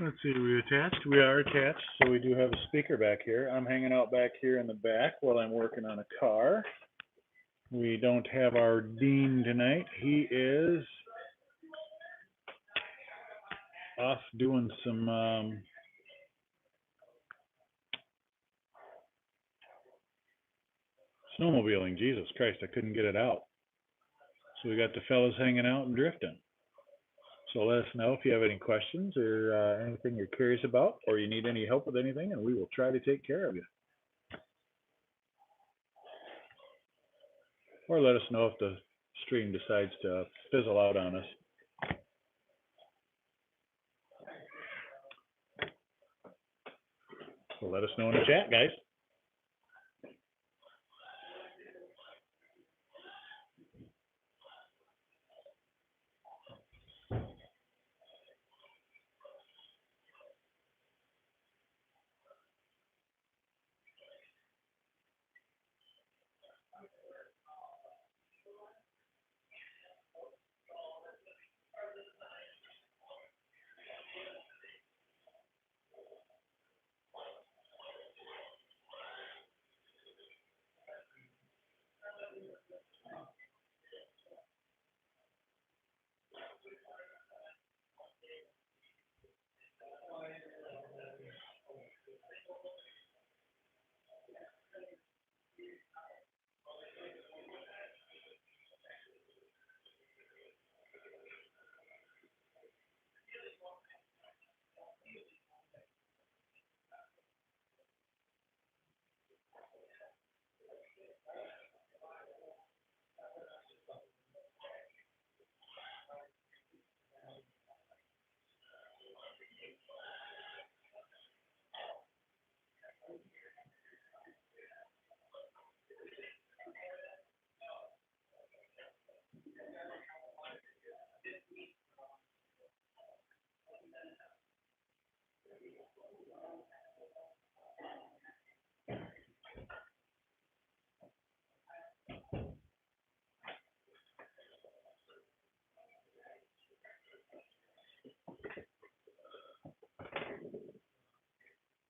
Let's see, are we attached? We are attached, so we do have a speaker back here. I'm hanging out back here in the back while I'm working on a car. We don't have our dean tonight. He is off doing some snowmobiling. Jesus Christ, I couldn't get it out. So we got the fellas hanging out and drifting. So let us know if you have any questions or anything you're curious about, or you need any help with anything, and we will try to take care of you. Or let us know if the stream decides to fizzle out on us. So let us know in the chat, guys.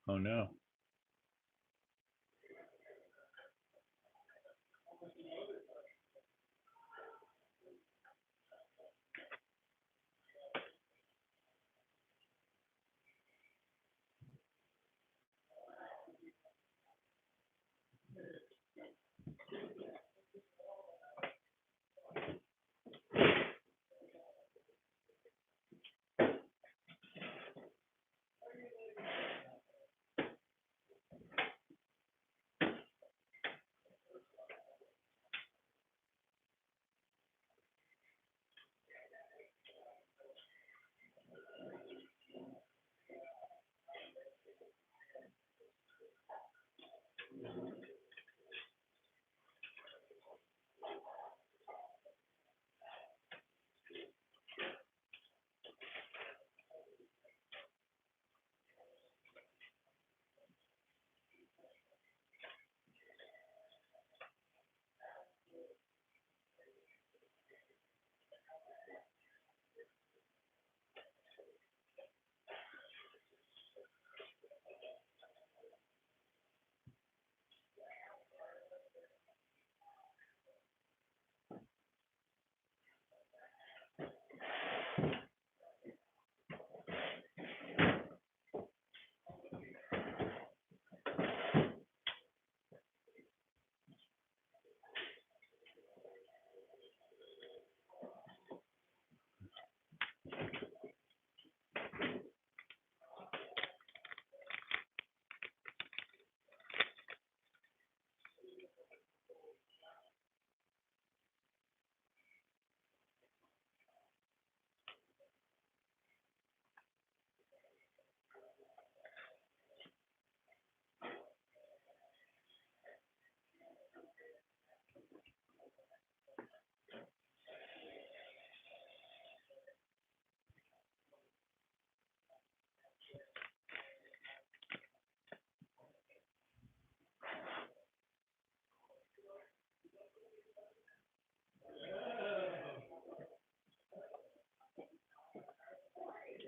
Oh no.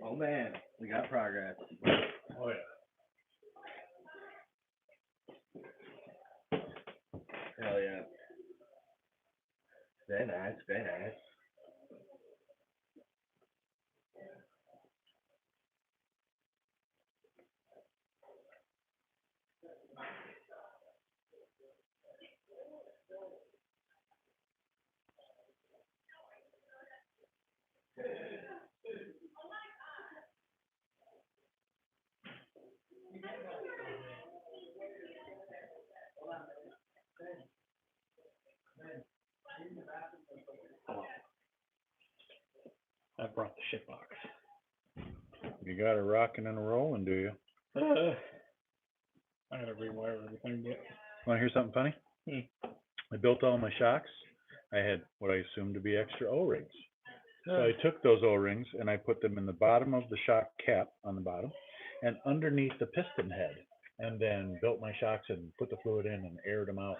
Oh man, We got progress. Oh yeah. Hell yeah. Very nice, very nice. I brought the shit box. You got a rocking and a rolling, do you? I gotta rewire everything, but Want to hear something funny? I built all my shocks. I had what I assumed to be extra O-rings. So I took those O-rings and I put them in the bottom of the shock cap on the bottom and underneath the piston head, and then built my shocks and put the fluid in and aired them out.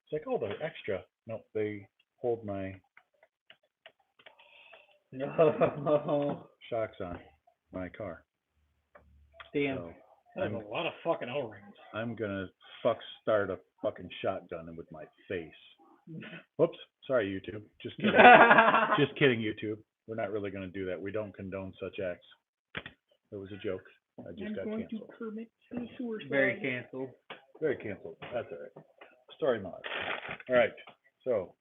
It's like, oh, they're extra. Nope, they hold my shocks on my car. damn, So that's a lot of fucking O-rings. I'm gonna start a fucking shotgun with my face. Whoops, sorry YouTube. Just kidding. Just kidding, YouTube. We're not really gonna do that. We don't condone such acts. It was a joke. I just got canceled. Very canceled. Very canceled. That's all right. Story mode. All right. So,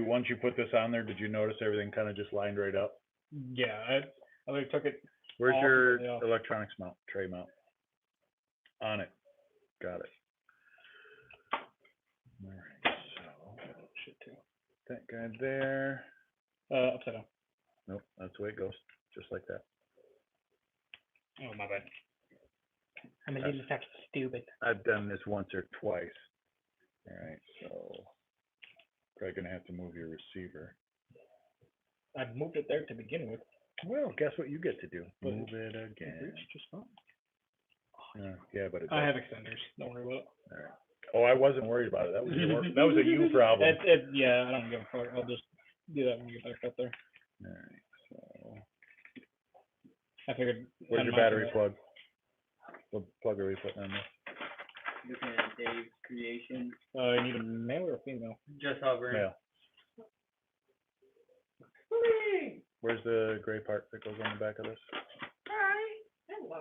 once you put this on there, did you notice everything kind of just lined right up? Yeah, I like took it. Where's your Yeah. electronics mount, tray mount? On it. Got it. All right. So, Shit too. that guy there. Upside down. Nope, that's the way it goes. Just like that. Oh, my bad. I'm a little fucking stupid. I've done this once or twice. All right, so probably gonna have to move your receiver. I moved it there to begin with. Well, guess what you get to do? But Move it It again. reached just fine. Yeah, but it I does. have extenders. Don't worry about it. All right. Oh, I wasn't worried about it. That was that was a you problem. Yeah, I don't give a fuck. I'll just do that when we get back up there. All right. So I figured. where's your battery plug? What plug are we putting on this? Looking at Dave's creation. You need a male or a female? Just hovering. Yeah. Where's the gray part that goes on the back of this? Hi. Hello.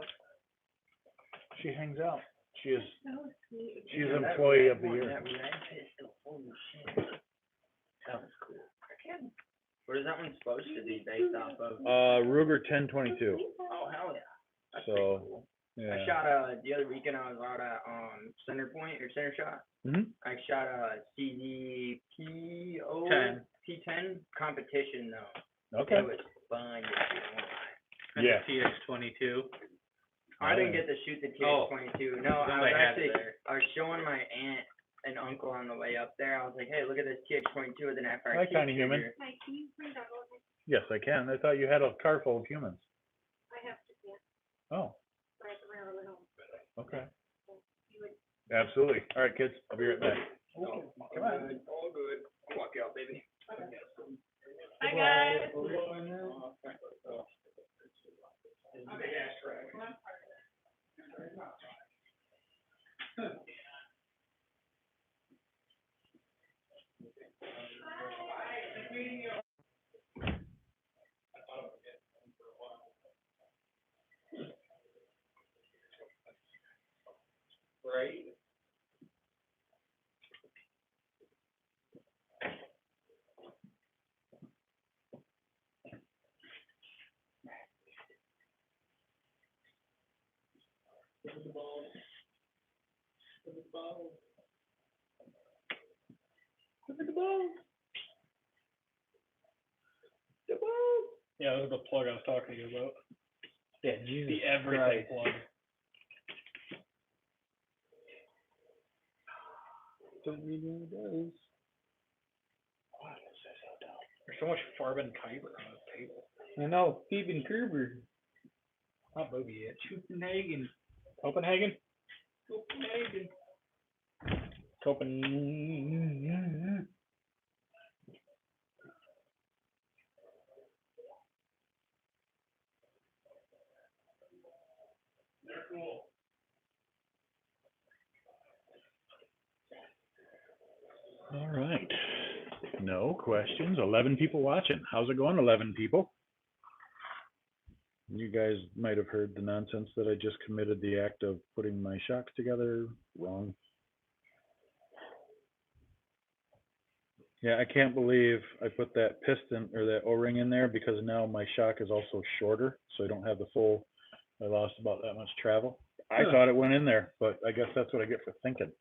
She hangs out. She is. So sweet. She's employee of the That year. red pistol. Holy shit. That was cool. What is that one supposed to be based off of? Ruger 1022. Oh, hell yeah. That's pretty So cool. yeah. I shot the other weekend I was out at center point or center shot. Mhm. I shot a CZPO 10. P10 competition though. Okay. It was fun. Yeah. TX22. I didn't get to shoot the TX22. No, I was I was showing my aunt and uncle on the way up there. I was like, hey, look at this TX22 with an FRT. Hi, tiny human. Hi, can you bring that over? Yes, I can. I thought you had a car full of humans. I have to, yeah, Oh, but I have to bring her home. okay. You would, Absolutely. All right, kids. I'll be right back. Come on. All good. I'll walk you out, baby. hi, guys. Right. Yeah, that was the plug I was talking to you about. Yeah, Jesus The everything Christ. plug. Don't need any of those. There's so much Farben Kyber on this table. I know, Steven Kerber. Not Bogey yet. Copenhagen. Copenhagen? Copenhagen. Copenhagen. All right. No questions. 11 people watching. How's it going, 11 people? You guys might have heard the nonsense that I just committed the act of putting my shocks together. Wrong. Yeah, I can't believe I put that piston or that O-ring in there because now my shock is also shorter, so I don't have the full. I lost about that much travel. I thought it went in there, but I guess that's what I get for thinking.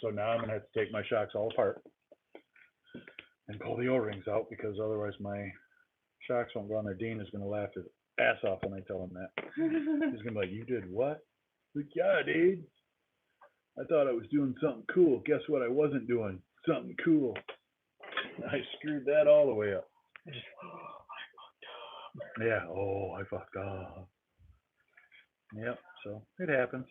So now I'm gonna have to take my shocks all apart and pull the O-rings out because otherwise my shocks won't go on there. Dean is gonna laugh his ass off when I tell him that. He's gonna be like, "You did what?" Like, "Yeah, dude. I thought I was doing something cool. Guess what I wasn't doing? Something cool." I screwed that all the way up. Yeah. Oh, I fucked up. Yep. So it happens.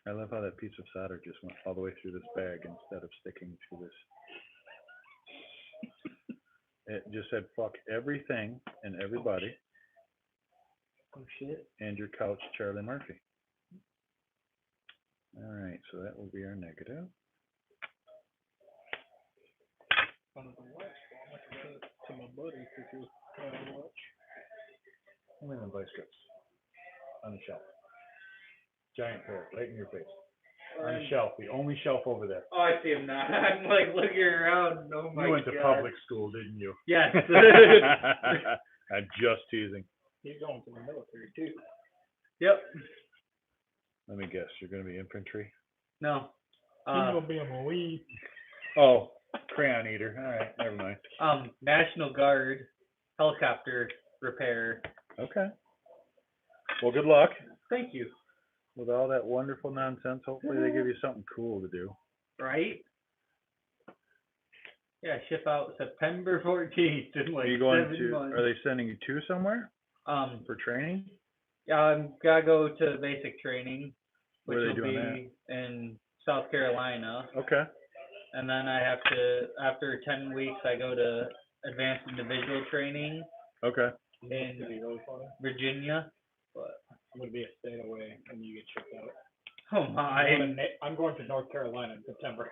I love how that piece of solder just went all the way through this bag instead of sticking to this. It just said fuck everything and everybody. Oh shit. And your couch, Charlie Murphy. All right, so that will be our negative. To my buddy, if you watch. Only the vice grips on the shelf. Giant pair, right in your face. On the shelf, the only shelf over there. Oh, I see him now. I'm like looking around. Oh my god. You went to public school, didn't you? Yes. I'm just teasing. He's going to the military too. Yep. Let me guess, you're going to be infantry? No. He's gonna be a Marine. Oh, crayon eater. All right, never mind. National Guard, helicopter repair. Okay. Well, good luck. Thank you. With all that wonderful nonsense, hopefully they give you something cool to do. Right? Yeah, ship out September 14th in like Are you going 7 to? months. Are they sending you to somewhere for training? Gotta go to basic training, which Where are they will doing be in South Carolina. Okay. And then I have to, after 10 weeks, I go to advanced individual training Okay. in Virginia. But I'm gonna be a state away when you get shipped out. oh my! I'm going to North Carolina in September.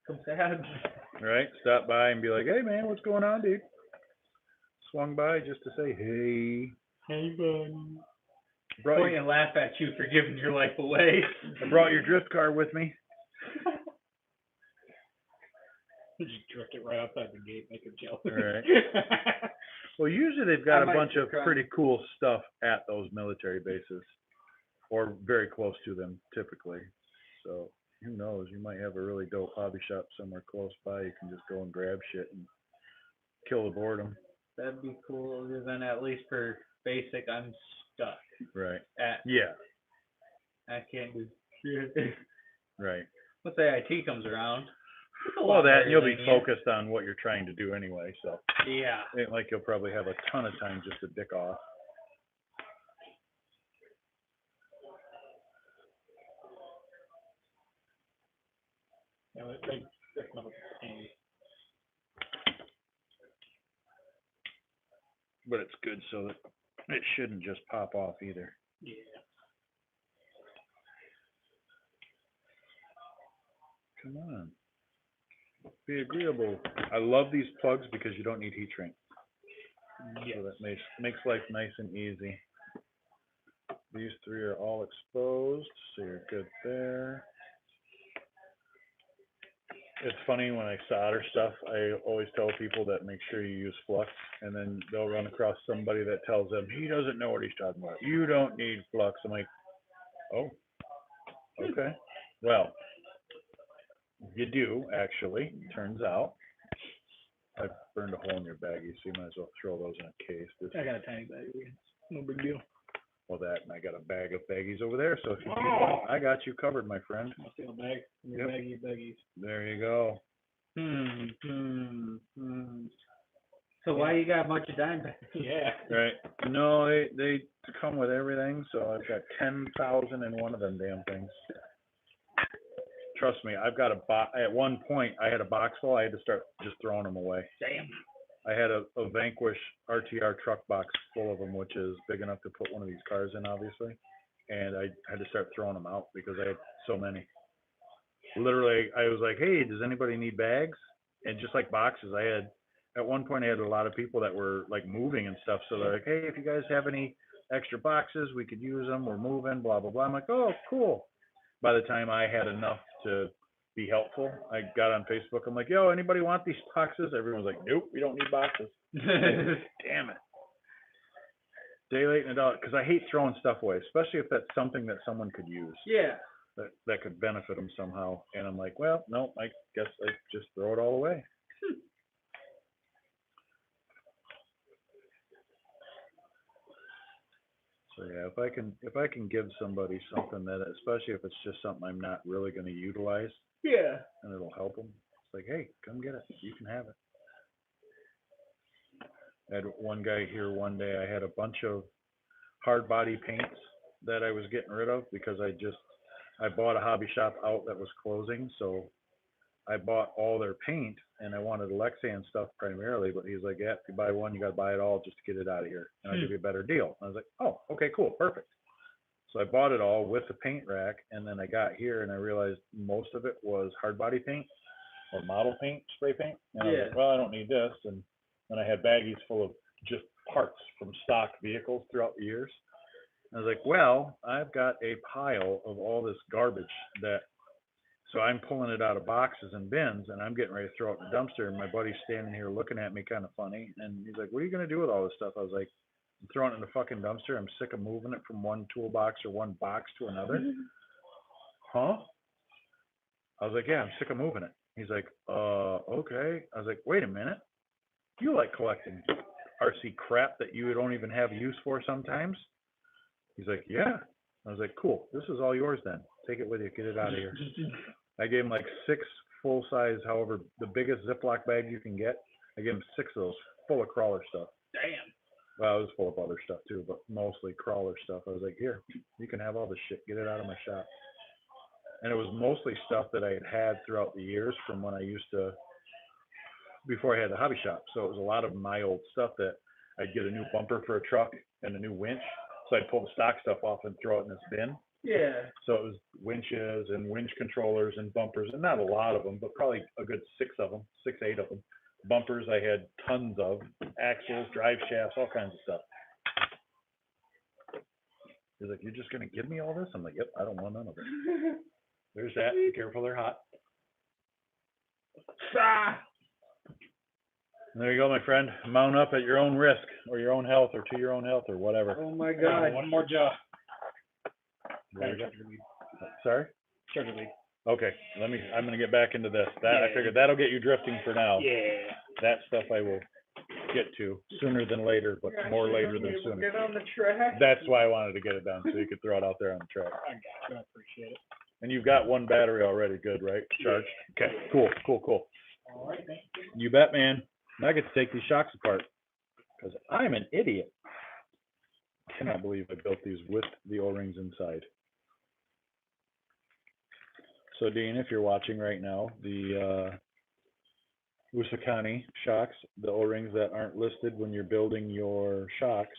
Come sad. All right. Stop by and be like, "Hey, man, what's going on, dude?" Swung by just to say, "Hey." Hey, buddy. Point and laugh at you for giving your life away. I brought your drift car with me. Just drift it right outside the gate, make him jealous. All right. Well, usually they've got I a might bunch be of crying. pretty cool stuff at those military bases, or very close to them, typically. So who knows? You might have a really dope hobby shop somewhere close by. You can just go and grab shit and kill the boredom. That'd be cool. Then at least for basic, I'm stuck. Right. Yeah. I can't do shit. Right. Once AIT comes around. Well, that and you'll be focused on what you're trying to do anyway. So Yeah. it ain't like you'll probably have a ton of time just to dick off. Yeah, that's not a pain. But it's good so that it shouldn't just pop off either. Yeah. Come on. Be agreeable. I love these plugs because you don't need heat shrink. Yes. So that makes life nice and easy. These three are all exposed, so you're good there. It's funny when I solder stuff, I always tell people that make sure you use flux, and then they'll run across somebody that tells them, he doesn't know what he's talking about. You don't need flux. I'm like, oh, okay. Well, you do, actually, turns out. I burned a hole in your baggie, so you might as well throw those in a case. I got a tiny bag. No big deal. Well, that, and I got a bag of baggies over there, so if you need one, I got you covered, my friend. I'll steal a bag from your baggies. There you go. So why you got a bunch of dime bags? Yeah. Right. No, they come with everything, so I've got 10,000 in one of them damn things. trust me, I've got at one point, I had a box full. I had to start just throwing them away. Damn. I had a Vanquish RTR truck box full of them, which is big enough to put one of these cars in, obviously. And I had to start throwing them out because I had so many. Literally, I was like, hey, does anybody need bags? And just like boxes, at one point I had a lot of people that were like moving and stuff. So they're like, hey, if you guys have any extra boxes, we could use them. We're moving, blah, blah, blah. I'm like, oh, cool. By the time I had enough to be helpful, I got on Facebook. I'm like, yo, anybody want these boxes? Everyone's like, nope, we don't need boxes. Damn it. Day late and a dollar, because I hate throwing stuff away, especially if that's something that someone could use. Yeah. That could benefit them somehow. And I'm like, well, no, I guess I just throw it all away. So yeah, if I can give somebody something that, especially if it's just something I'm not really going to utilize, Yeah. and it'll help them. It's like, hey, come get it. You can have it. I had one guy here one day. I had a bunch of hard body paints that I was getting rid of because I bought a hobby shop out that was closing, so I bought all their paint, and I wanted L.L.C stuff primarily, but he's like, yeah, if you buy one, you got to buy it all just to get it out of here, and I'll give you a better deal. And I was like, oh, okay, cool, perfect. So I bought it all with the paint rack, and then I got here, and I realized most of it was hard body paint or model paint, spray paint. And I was like, well, I don't need this. And then I had baggies full of just parts from stock vehicles throughout the years. I was like, well, I've got a pile of all this garbage so I'm pulling it out of boxes and bins, and I'm getting ready to throw it in the dumpster, and my buddy's standing here looking at me kind of funny, and he's like, what are you going to do with all this stuff? I was like, I'm throwing it in the fucking dumpster. I'm sick of moving it from one toolbox or one box to another. Huh? I was like, yeah, I'm sick of moving it. He's like, okay. I was like, wait a minute. You like collecting RC crap that you don't even have use for sometimes? He's like, yeah. I was like, cool. This is all yours then. Take it with you. Get it out of here. I gave him like 6 full-size, however, the biggest Ziploc bag you can get. I gave him 6 of those full of crawler stuff. Damn. Well, it was full of other stuff too, but mostly crawler stuff. I was like, here, you can have all this shit. Get it out of my shop. And it was mostly stuff that I had throughout the years from when I used to, before I had the hobby shop. So it was a lot of my old stuff that I'd get a new bumper for a truck and a new winch. So I'd pull the stock stuff off and throw it in this bin. Yeah. So it was winches and winch controllers and bumpers, and not a lot of them, but probably a good 6 of them, 6, 8 of them. Bumpers I had tons of, axles, drive shafts, all kinds of stuff. He's like, you're just going to give me all this? I'm like, yep, I don't want none of it. There's that. Be careful, they're hot. And there you go, my friend. Mount up at your own risk, or your own health, or to your own health, or whatever. Oh my God. One more job. Sorry? Sugar league. Okay, I'm going to get back into this. I figured that'll get you drifting for now. Yeah. That stuff I will get to sooner than later, but more later than sooner. Get on the track. That's why I wanted to get it done, so you could throw it out there on the track. I got you. I appreciate it. And you've got one battery already, good, right? Charged? Okay, cool. All right, thank you. You bet, man. Now I get to take these shocks apart, because I'm an idiot. I cannot believe I built these with the O-rings inside. So, Dean, if you're watching right now, the Usakani shocks, the O-rings that aren't listed when you're building your shocks,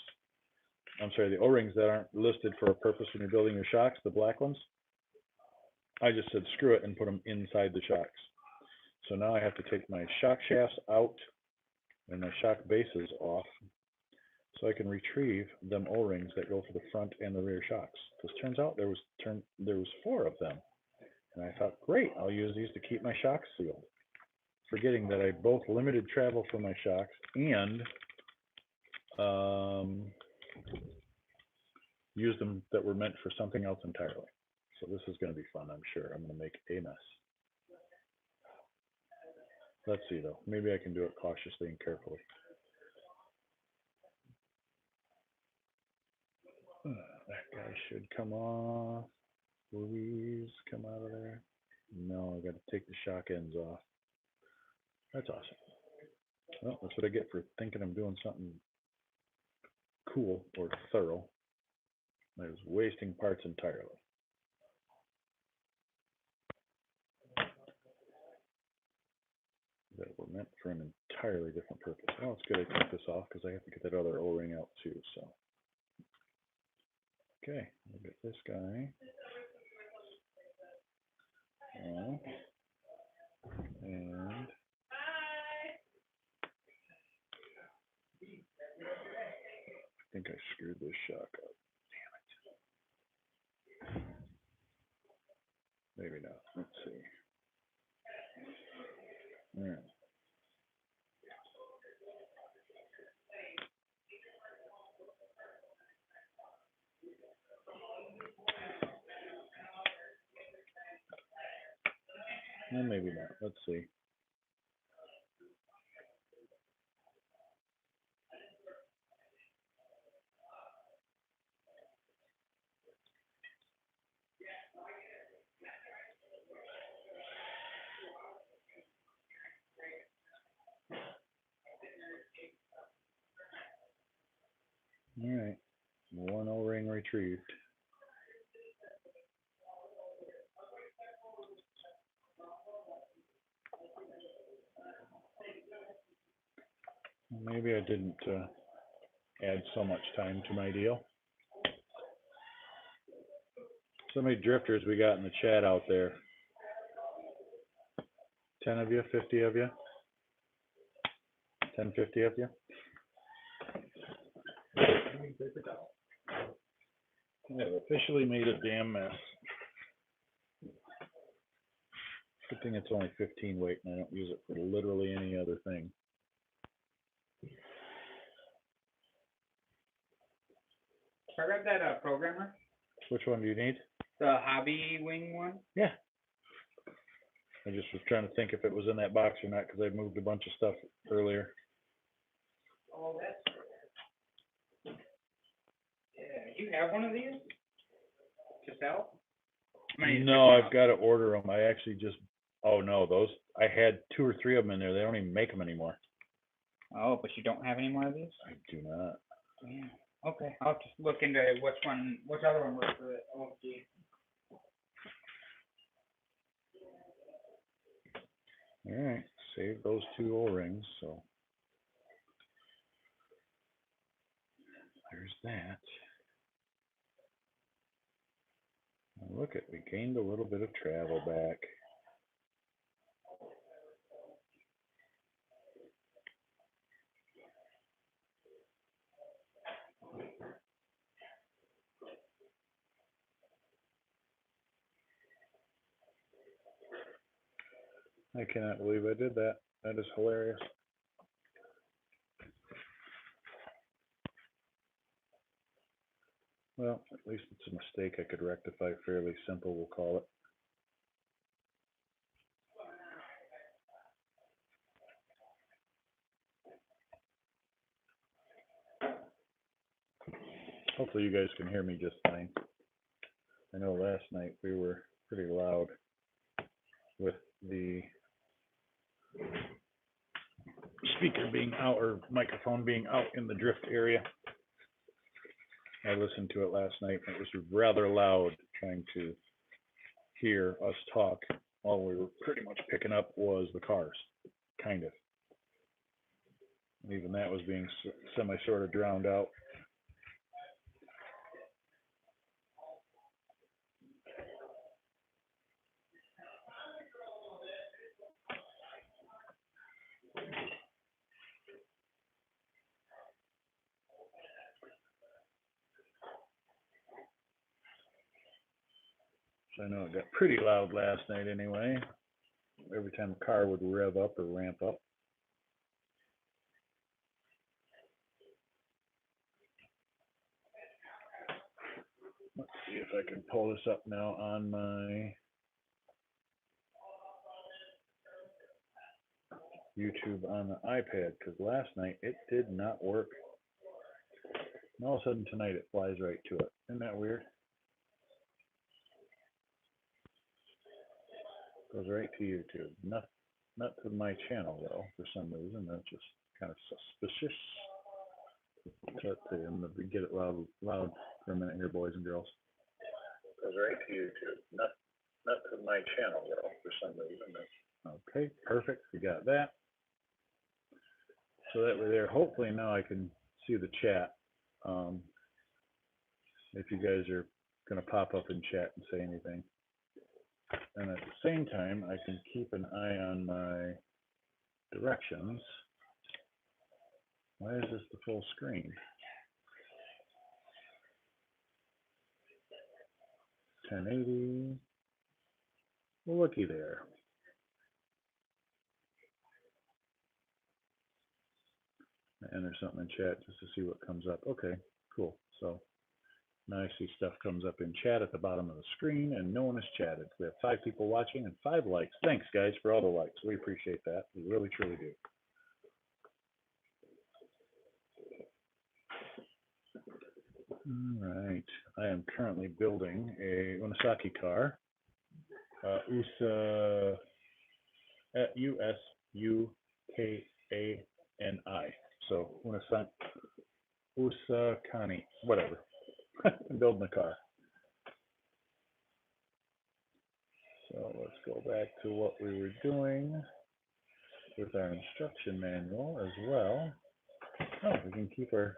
the O-rings that aren't listed for a purpose when you're building your shocks, the black ones, I just said screw it and put them inside the shocks. So now I have to take my shock shafts out and my shock bases off so I can retrieve them O-rings that go for the front and the rear shocks. Because turns out there was 4 of them. And I thought, great, I'll use these to keep my shocks sealed. Forgetting that I both limited travel for my shocks and used them that were meant for something else entirely. So this is going to be fun, I'm sure. I'm going to make a mess. Let's see, though. Maybe I can do it cautiously and carefully. That guy should come off. Please come out of there. No, I got to take the shock ends off. That's awesome. Well, that's what I get for thinking I'm doing something cool or thorough. I was wasting parts entirely. that were meant for an entirely different purpose. Oh, it's good I took this off because I have to get that other O-ring out too, so. Okay, we'll get this guy. On. And I think I screwed this shock up. Damn it. Maybe not. Let's see. All right. Well, maybe not. Let's see. All right. One O-ring retrieved. Maybe I didn't add so much time to my deal. So many drifters we got in the chat out there. 10 of you, 50 of you, 10, 50 of you. I've officially made a damn mess. Good thing it's only 15 weight and I don't use it for literally any other thing. I read that programmer, Which one do you need? the hobby wing one. Yeah. I just was trying to think if it was in that box or not because I moved a bunch of stuff earlier. Oh, that's. Yeah, you have one of these to sell? No, I've got to order them. I actually just, oh no, those, I had 2 or 3 of them in there. They don't even make them anymore. Oh, but you don't have any more of these? I do not. Yeah. Okay, I'll just look into which other one works for the L.L.C. All right, save those 2 O-rings, so. There's that. Now look at, we gained a little bit of travel back. I cannot believe I did that. That is hilarious. Well, at least it's a mistake I could rectify fairly simple, we'll call it. Hopefully you guys can hear me just fine. I know last night we were pretty loud with the speaker being out or microphone being out in the drift area. I listened to it last night and it was rather loud trying to hear us talk. All we were pretty much picking up was the cars, kind of. And even that was being sort of drowned out. So I know it got pretty loud last night anyway. Every time a car would rev up or ramp up. Let's see if I can pull this up now on my YouTube on the iPad, because last night it did not work. And all of a sudden tonight it flies right to it. Isn't that weird? Goes right to YouTube. Not to my channel though, for some reason. That's just kind of suspicious. Let's see, I'm gonna get it loud for a minute here, boys and girls. Goes right to YouTube. Not to my channel though, for some reason. Okay, perfect. We got that. So that way there, hopefully now I can see the chat. If you guys are gonna pop up in chat and say anything. And at the same time, I can keep an eye on my directions. Why is this the full screen? 1080. Well, looky there. I enter something in chat just to see what comes up. Okay, cool. So now I see stuff comes up in chat at the bottom of the screen, and no one has chatted. We have 5 people watching and 5 likes. Thanks, guys, for all the likes. We appreciate that. We really, truly do. All right. I am currently building a Unisaki car. Usukani. So Usakani, whatever. I'm building a car. So let's go back to what we were doing with our instruction manual as well. Oh, we can keep our,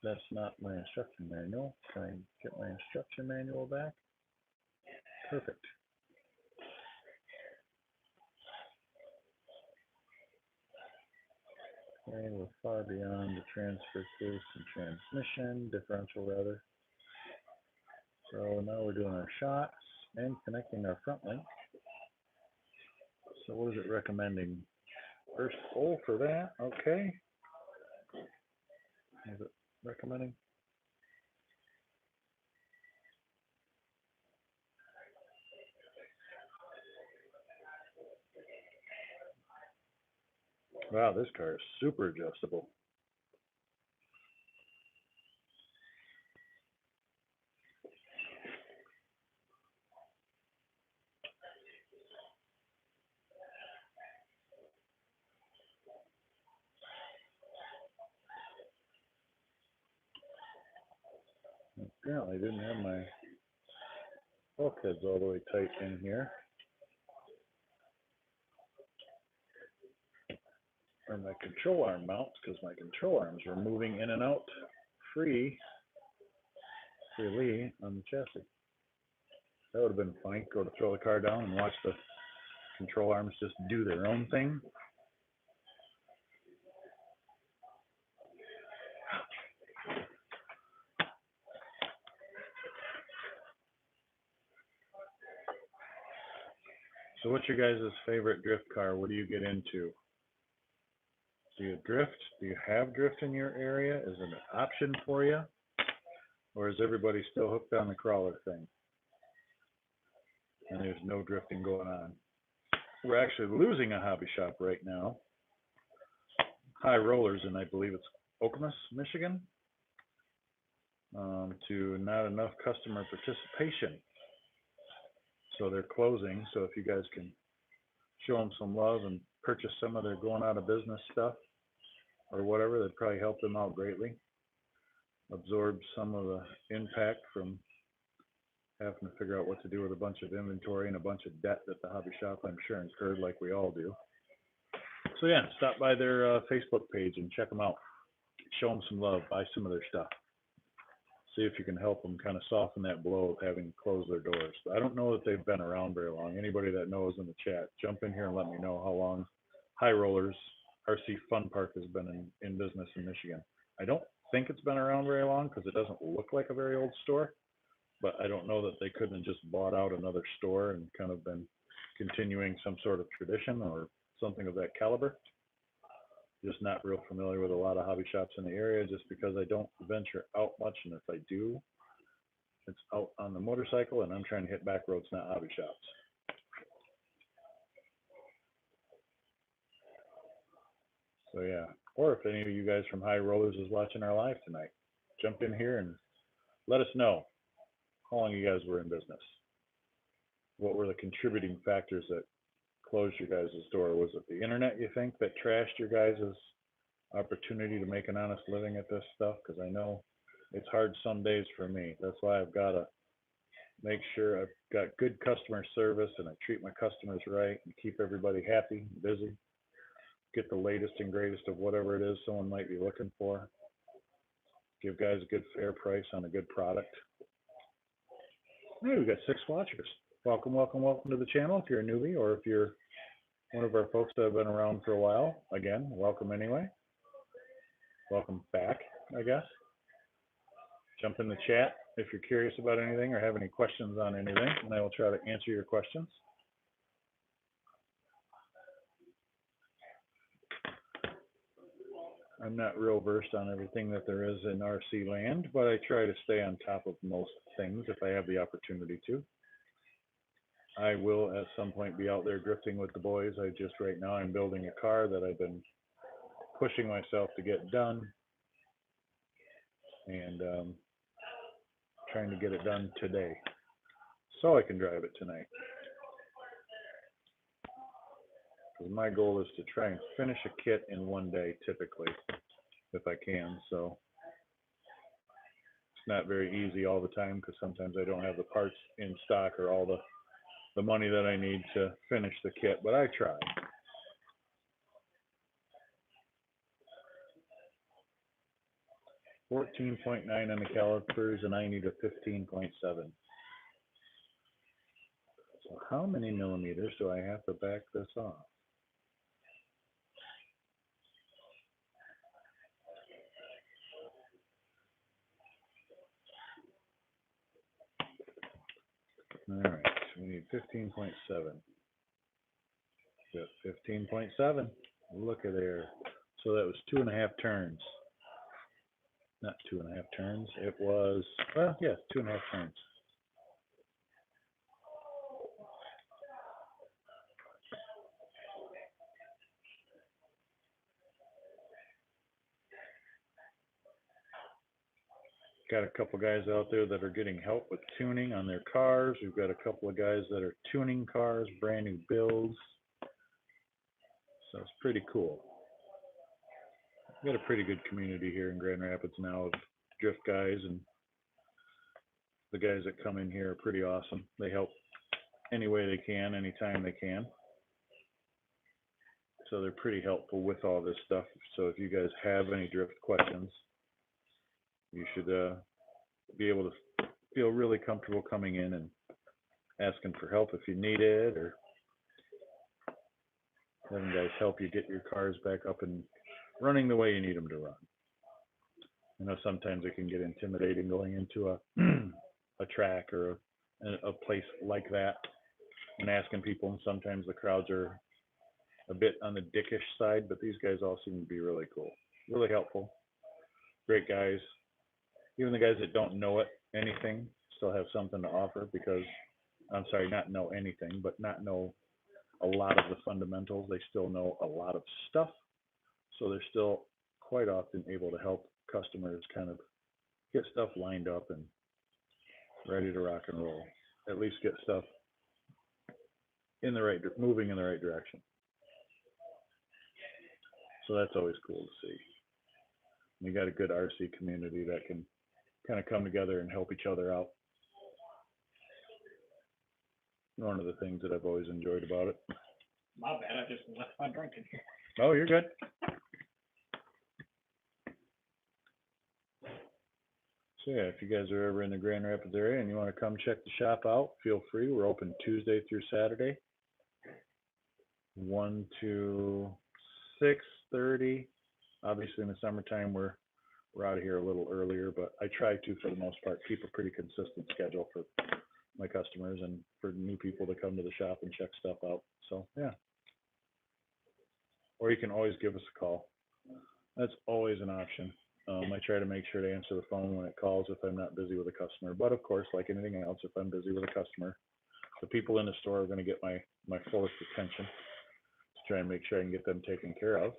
that's not my instruction manual. Can I get my instruction manual back? Perfect. Okay, we're far beyond the transfer case and transmission, differential rather. So now we're doing our shots and connecting our front link. So what is it recommending? First pole for that, okay. Is it recommending? Wow, this car is super adjustable. Apparently I didn't have my bulkheads all the way tight in here. Or my control arm mounts, because my control arms were moving in and out freely on the chassis. That would have been fun. Go to throw the car down and watch the control arms just do their own thing. So what's your guys' favorite drift car? What do you get into? Do you drift? Do you have drift in your area? Is it an option for you? Or is everybody still hooked on the crawler thing? And there's no drifting going on. We're actually losing a hobby shop right now. High Rollers, and I believe it's Okemos, Michigan, to not enough customer participation. So they're closing. So if you guys can show them some love and purchase some of their going out of business stuff or whatever, that'd probably help them out greatly. Absorb some of the impact from having to figure out what to do with a bunch of inventory and a bunch of debt that the hobby shop, I'm sure, incurred like we all do. So yeah, stop by their Facebook page and check them out. Show them some love, buy some of their stuff. See if you can help them kind of soften that blow of having to close their doors. But I don't know that they've been around very long. Anybody that knows in the chat, jump in here and let me know how long High Rollers RC Fun Park has been in business in Michigan. I don't think it's been around very long because it doesn't look like a very old store, but I don't know that they couldn't have just bought out another store and kind of been continuing some sort of tradition or something of that caliber. Just not real familiar with a lot of hobby shops in the area just because I don't venture out much, and if I do, it's out on the motorcycle and I'm trying to hit back roads, not hobby shops. So yeah, or if any of you guys from High Rollers is watching our live tonight, jump in here and let us know how long you guys were in business. What were the contributing factors that closed your guys' door? Was it the internet, you think, that trashed your guys' opportunity to make an honest living at this stuff? Because I know it's hard some days for me. That's why I've got to make sure I've got good customer service and I treat my customers right and keep everybody happy and busy. get the latest and greatest of whatever it is someone might be looking for. Give guys a good fair price on a good product. Hey, we've got 6 watchers. Welcome, welcome, welcome to the channel. If you're a newbie or if you're one of our folks that have been around for a while, again, welcome anyway. Welcome back, I guess. Jump in the chat if you're curious about anything or have any questions on anything, and I will try to answer your questions. I'm not real versed on everything that there is in RC land, but I try to stay on top of most things if I have the opportunity to. I will at some point be out there drifting with the boys. Right now I'm building a car that I've been pushing myself to get done, and trying to get it done today so I can drive it tonight. Because my goal is to try and finish a kit in one day typically, if I can. So it's not very easy all the time because sometimes I don't have the parts in stock or all the money that I need to finish the kit, but I try. .9 on the calipers, and I need a 15.7. So how many millimeters do I have to back this off? All right, so we need 15.7. Got 15.7. Look at there. So that was 2.5 turns. Not 2.5 turns. It was, well, yeah, 2.5 turns. Got a couple guys out there that are getting help with tuning on their cars. We've got a couple of guys that are tuning cars, brand new builds. So it's pretty cool. We've got a pretty good community here in Grand Rapids now of drift guys, and the guys that come in here are pretty awesome. They help any way they can, anytime they can. So they're pretty helpful with all this stuff. So if you guys have any drift questions, you should be able to feel really comfortable coming in and asking for help if you need it, or having guys help you get your cars back up and running the way you need them to run. I know sometimes it can get intimidating going into a track or a place like that and asking people, and sometimes the crowds are a bit on the dickish side, but these guys all seem to be really cool, really helpful, great guys. Even the guys that don't know anything still have something to offer, because, I'm sorry, not know anything, but not know a lot of the fundamentals. They still know a lot of stuff, so they're still quite often able to help customers kind of get stuff lined up and ready to rock and roll. At least get stuff in the right, moving in the right direction. So that's always cool to see. You got a good RC community that can kind of come together and help each other out. One of the things that I've always enjoyed about it. My bad, I just left my drink in here. Oh, you're good. So yeah, if you guys are ever in the Grand Rapids area and you want to come check the shop out, feel free. We're open Tuesday through Saturday, 1 to 6:30. Obviously in the summertime we're out of here a little earlier, but I try to, for the most part, keep a pretty consistent schedule for my customers and for new people to come to the shop and check stuff out. So yeah. Or you can always give us a call. That's always an option. I try to make sure to answer the phone when it calls if I'm not busy with a customer. But of course, like anything else, if I'm busy with a customer, the people in the store are going to get my fullest attention to try and make sure I can get them taken care of.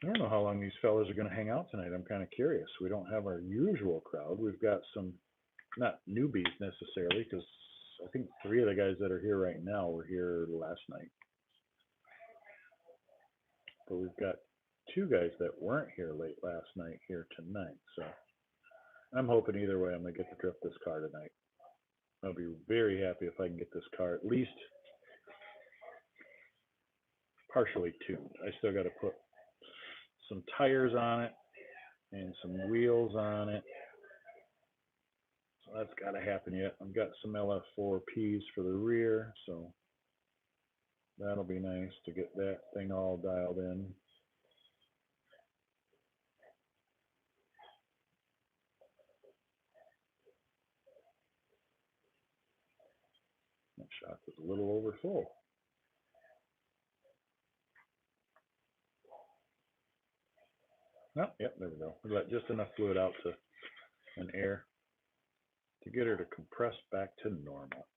I don't know how long these fellas are going to hang out tonight. I'm kind of curious. We don't have our usual crowd. We've got some, not newbies necessarily, because I think 3 of the guys that are here right now were here last night. But we've got 2 guys that weren't here late last night here tonight. So I'm hoping either way I'm going to get to drift this car tonight. I'll be very happy if I can get this car at least partially tuned. I still got to put some tires on it and some wheels on it. So that's got to happen yet. I've got some LF4Ps for the rear, so that'll be nice to get that thing all dialed in. That shock was a little over full. Oh, yep, there we go. We got just enough fluid out to and air to get her to compress back to normal.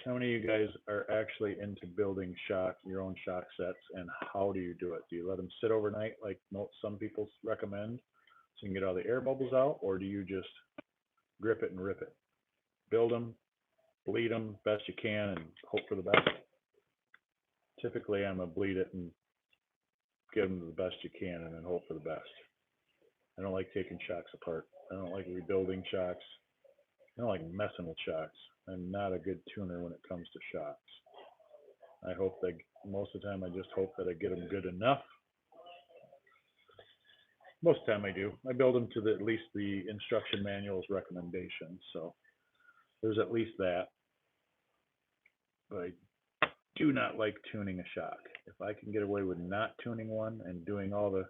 How many of you guys are actually into building your own shock sets, and how do you do it? Do you let them sit overnight like some people recommend so you can get all the air bubbles out, or do you just grip it and rip it? Build them, bleed them best you can, and hope for the best. Typically, I'm a bleed it and give them the best you can, and then hope for the best. I don't like taking shocks apart. I don't like rebuilding shocks. I don't like messing with shocks. I'm not a good tuner when it comes to shocks. I hope that most of the time I just hope that I get them good enough. Most of the time I do. I build them to at least the instruction manual's recommendations. So there's at least that. But I do not like tuning a shock. If I can get away with not tuning one and doing all the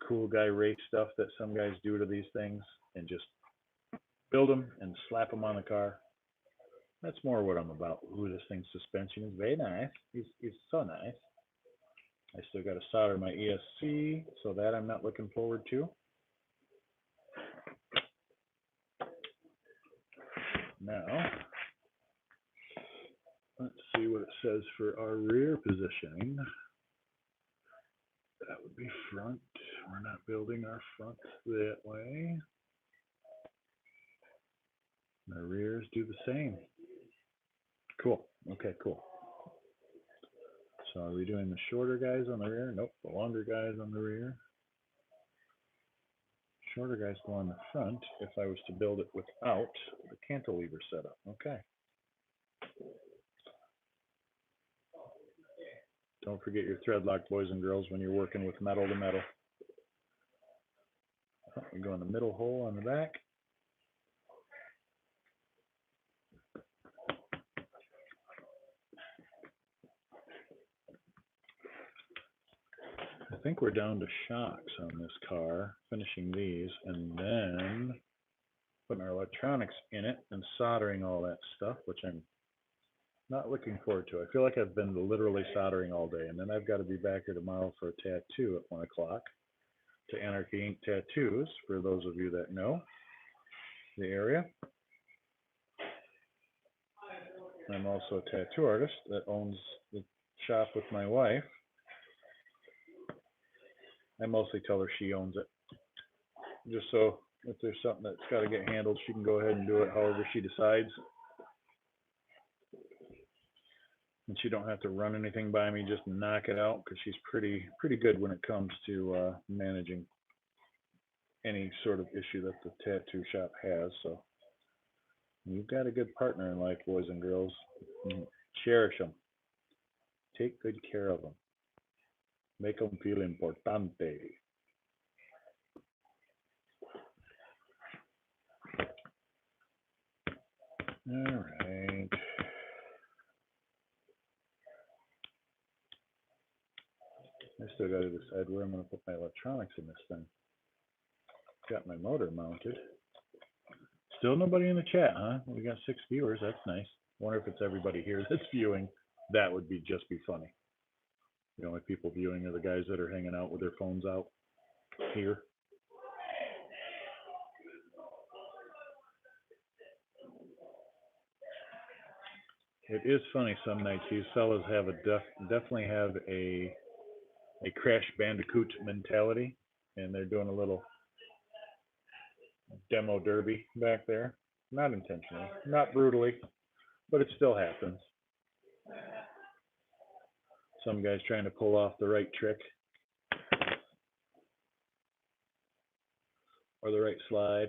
cool guy race stuff that some guys do to these things and just build them and slap them on the car, that's more what I'm about. Ooh, this thing's suspension is very nice. It's so nice. I still got to solder my ESC, so that I'm not looking forward to. Now, let's see what it says for our rear positioning. That would be front. We're not building our front that way. The rears do the same. Cool. Okay, cool. So are we doing the shorter guys on the rear? Nope, the longer guys on the rear. Shorter guys go on the front if I was to build it without the cantilever setup. Okay. Don't forget your thread lock, boys and girls, when you're working with metal to metal. We go in the middle hole on the back. I think we're down to shocks on this car, finishing these, and then putting our electronics in it and soldering all that stuff, which I'm not looking forward to. I feel like I've been literally soldering all day, and then I've got to be back here tomorrow for a tattoo at 1 o'clock to Anarchy Ink Tattoos, for those of you that know the area. I'm also a tattoo artist that owns the shop with my wife. I mostly tell her she owns it, just so if there's something that's got to get handled, she can go ahead and do it however she decides. And she don't have to run anything by me, just knock it out, because she's pretty good when it comes to managing any sort of issue that the tattoo shop has. So you've got a good partner in life, boys and girls. Cherish them. Take good care of them. Make them feel importante. All right. I still got to decide where I'm going to put my electronics in this thing. Got my motor mounted. Still nobody in the chat, huh? We got 6 viewers. That's nice. Wonder if it's everybody here that's viewing. That would be just be funny. The only people viewing are the guys that are hanging out with their phones out here. It is funny some nights. These fellas have definitely have a Crash Bandicoot mentality, and they're doing a little demo derby back there. Not intentionally, not brutally, but it still happens. Some guy's trying to pull off the right trick or the right slide.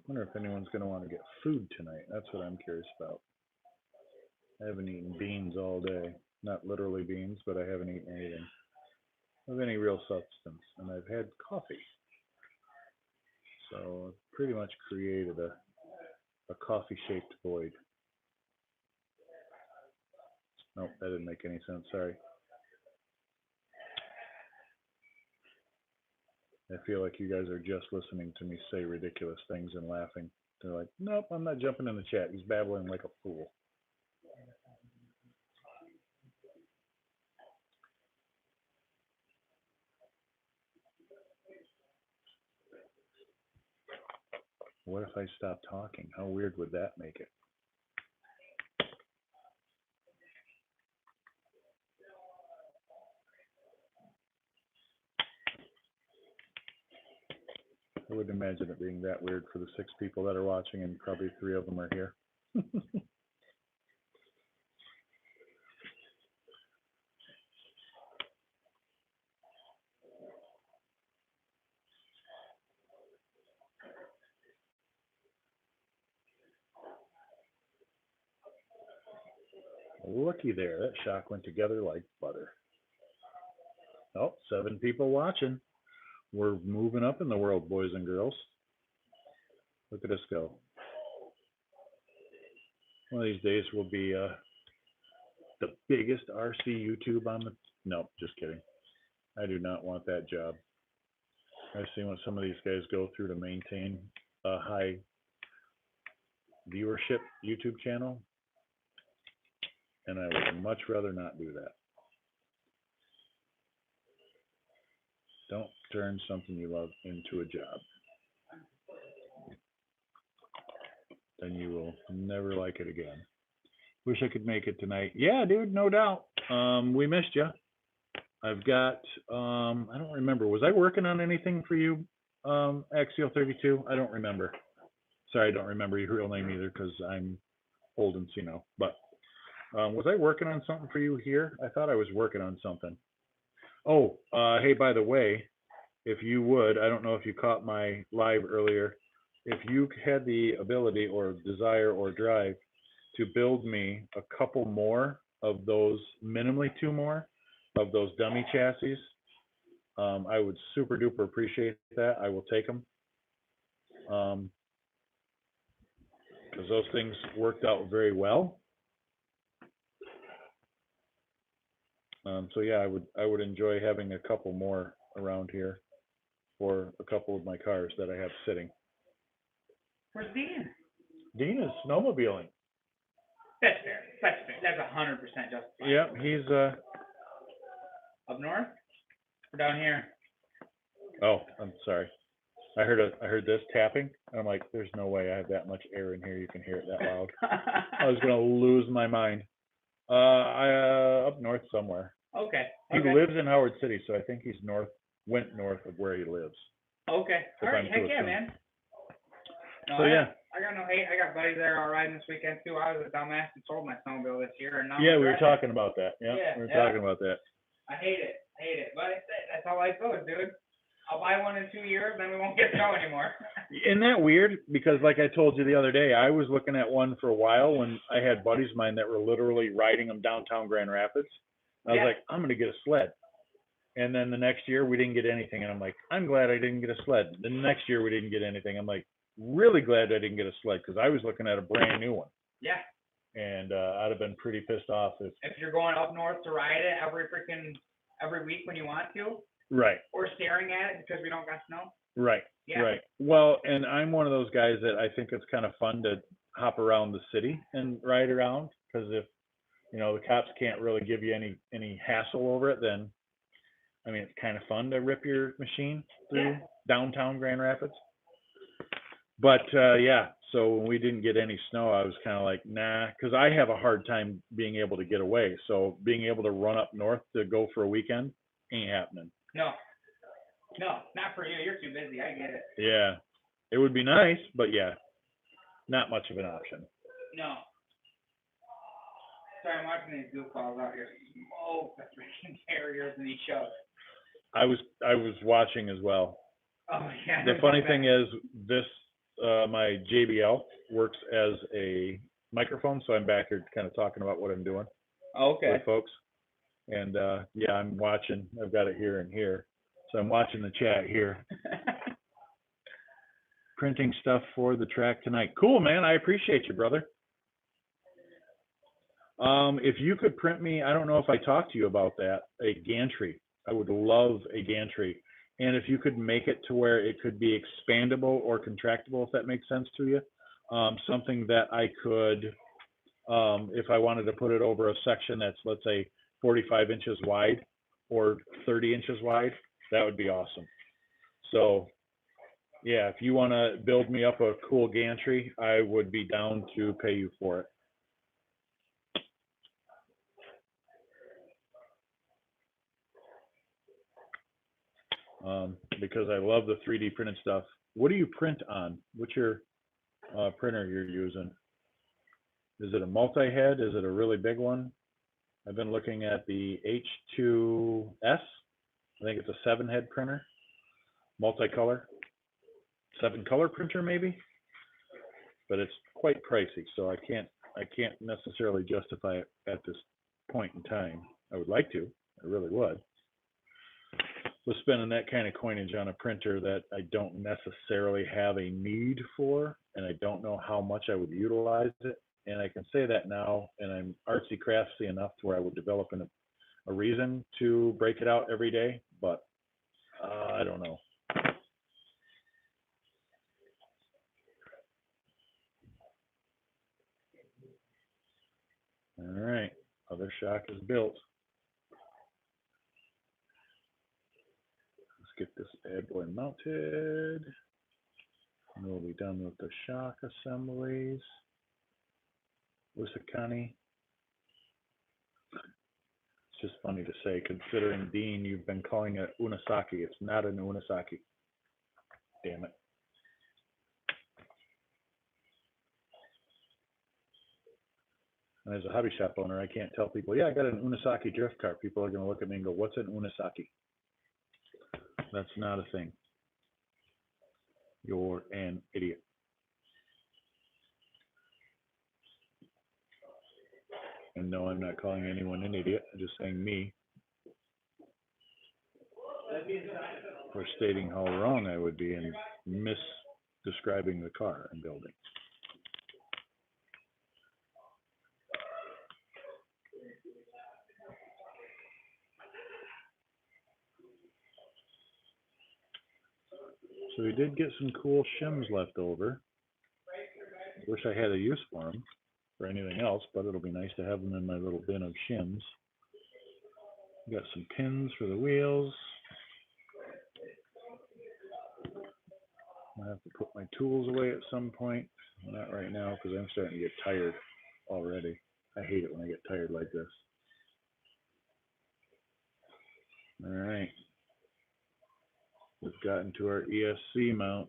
Wonder if anyone's going to want to get food tonight. That's what I'm curious about. I haven't eaten beans all day. Not literally beans, but I haven't eaten anything of any real substance. And I've had coffee. So I've pretty much created a coffee-shaped void. Nope, that didn't make any sense. Sorry. I feel like you guys are just listening to me say ridiculous things and laughing. They're like, nope, I'm not jumping in the chat. He's babbling like a fool. What if I stop talking? How weird would that make it? I wouldn't imagine it being that weird for the 6 people that are watching, and probably 3 of them are here. Looky there, that shock went together like butter. Oh, 7 people watching. We're moving up in the world, boys and girls. Look at us go. One of these days we'll be the biggest RC YouTube on the... No, just kidding. I do not want that job. I've seen what some of these guys go through to maintain a high viewership YouTube channel, and I would much rather not do that. Don't turn something you love into a job. Then you will never like it again. Wish I could make it tonight. Yeah, dude, no doubt. We missed you. I've got, I don't remember. Was I working on anything for you, Axial 32? I don't remember. Sorry, I don't remember your real name either because I'm old and senile. But was I working on something for you here? I thought I was working on something. Oh, hey, by the way, if you would, I don't know if you caught my live earlier, if you had the ability or desire or drive to build me a couple more of those, minimally 2 more of those dummy chassis, I would super duper appreciate that. I will take them. Because those things worked out very well. So yeah, I would enjoy having a couple more around here for a couple of my cars that I have sitting. Where's Dean? Dean is snowmobiling. That's fair. That's fair. That's 100% justified. Yeah, he's Up north? Or down here? Oh, I'm sorry. I heard this tapping, and I'm like, there's no way I have that much air in here. You can hear it that loud. I was gonna lose my mind. Up north somewhere. Okay. He lives in Howard City, so I think he's went north of where he lives. Okay. All right. Heck yeah, man. No, So yeah. I got no hate. I got buddies there all riding this weekend too. I was a dumbass and sold my snowmobile this year, and now yeah, we were talking about that. Yeah, yeah, we were talking about that. I hate it. But that's how life goes, dude. I'll buy one in 2 years, then we won't get snow anymore. Isn't that weird? Because like I told you the other day, I was looking at one for a while when I had buddies of mine that were literally riding them downtown Grand Rapids. I was like, I'm going to get a sled. And then the next year we didn't get anything. And I'm like, I'm glad I didn't get a sled. The next year we didn't get anything. I'm like, really glad I didn't get a sled because I was looking at a brand new one. Yeah. And I'd have been pretty pissed off if you're going up north to ride it every week when you want to. Right. Or staring at it because we don't got snow. Right. Yeah. Right. Well, and I'm one of those guys that I think it's kind of fun to hop around the city and ride around because if, you know, the cops can't really give you any hassle over it, then, I mean, it's kind of fun to rip your machine through downtown Grand Rapids. But, yeah, so when we didn't get any snow, I was kind of like, nah, because I have a hard time being able to get away. So being able to run up north to go for a weekend ain't happening. No, not for you. You're too busy. I get it. Yeah, it would be nice, but yeah, not much of an option. No. Sorry, I'm watching these goofballs out here smoke the freaking carriers in these shows. I was watching as well. Oh yeah. The funny thing is, this my JBL works as a microphone, so I'm back here kind of talking about what I'm doing Okay. with folks. And yeah, I'm watching. I've got it here and here, so I'm watching the chat here. Printing stuff for the track tonight. Cool, man. I appreciate you, brother. If you could print me, I don't know if I talked to you about that, a gantry. I would love a gantry. And if you could make it to where it could be expandable or contractible, if that makes sense to you, something that I could, if I wanted to put it over a section that's, let's say, 45 inches wide or 30 inches wide, that would be awesome. So, yeah, if you want to build me up a cool gantry, I would be down to pay you for it. Because I love the 3D printed stuff. What do you print on? What's your printer you're using? Is it a multi-head? Is it a really big one? I've been looking at the H2S. I think it's a 7-head printer, multicolor, 7-color printer maybe. But it's quite pricey, so I can't necessarily justify it at this point in time. I would like to. I really would. Was spending that kind of coinage on a printer that I don't necessarily have a need for, and I don't know how much I would utilize it. And I can say that now, and I'm artsy craftsy enough to where I would develop a reason to break it out every day, but I don't know. All right, other shock is built. Get this bad boy mounted, and we'll be done with the shock assemblies. Wisconsin. It's just funny to say, considering Dean, you've been calling it Unisaki. It's not an Unisaki. Damn it. And as a hobby shop owner, I can't tell people, yeah, I got an Unisaki drift car. People are going to look at me and go, what's an Unisaki? That's not a thing. You're an idiot. And no, I'm not calling anyone an idiot. I'm just saying me. For stating how wrong I would be in misdescribing the car I'm building. So we did get some cool shims left over. Wish I had a use for them for anything else, but it'll be nice to have them in my little bin of shims. Got some pins for the wheels. I have to put my tools away at some point. Not right now because I'm starting to get tired already. I hate it when I get tired like this. All right. We've gotten to our ESC mount.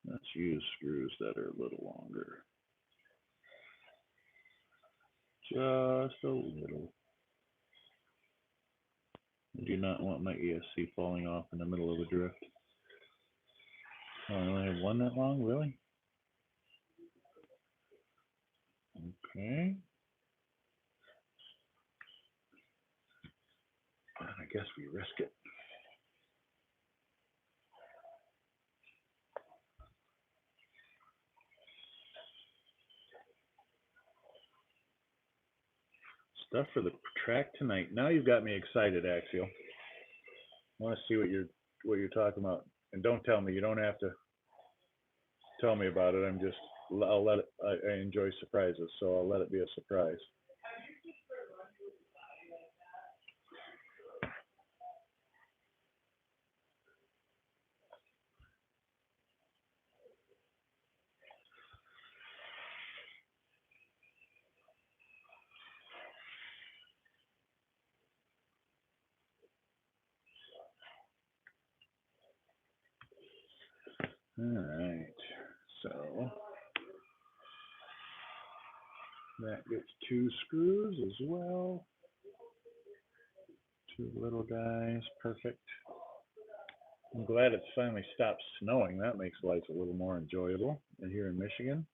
Let's use screws that are a little longer. Just a little. I do not want my ESC falling off in the middle of a drift. Oh, I only have one that long, really? Okay. I guess we risk it. Stuff for the track tonight. Now you've got me excited, Axial. I want to see what you're talking about. And don't tell me. You don't have to tell me about it. I'll let it. I enjoy surprises, so I'll let it be a surprise. All right. So That gets 2 screws as well. 2 little guys, perfect. I'm glad it's finally stopped snowing. That makes life a little more enjoyable here in Michigan.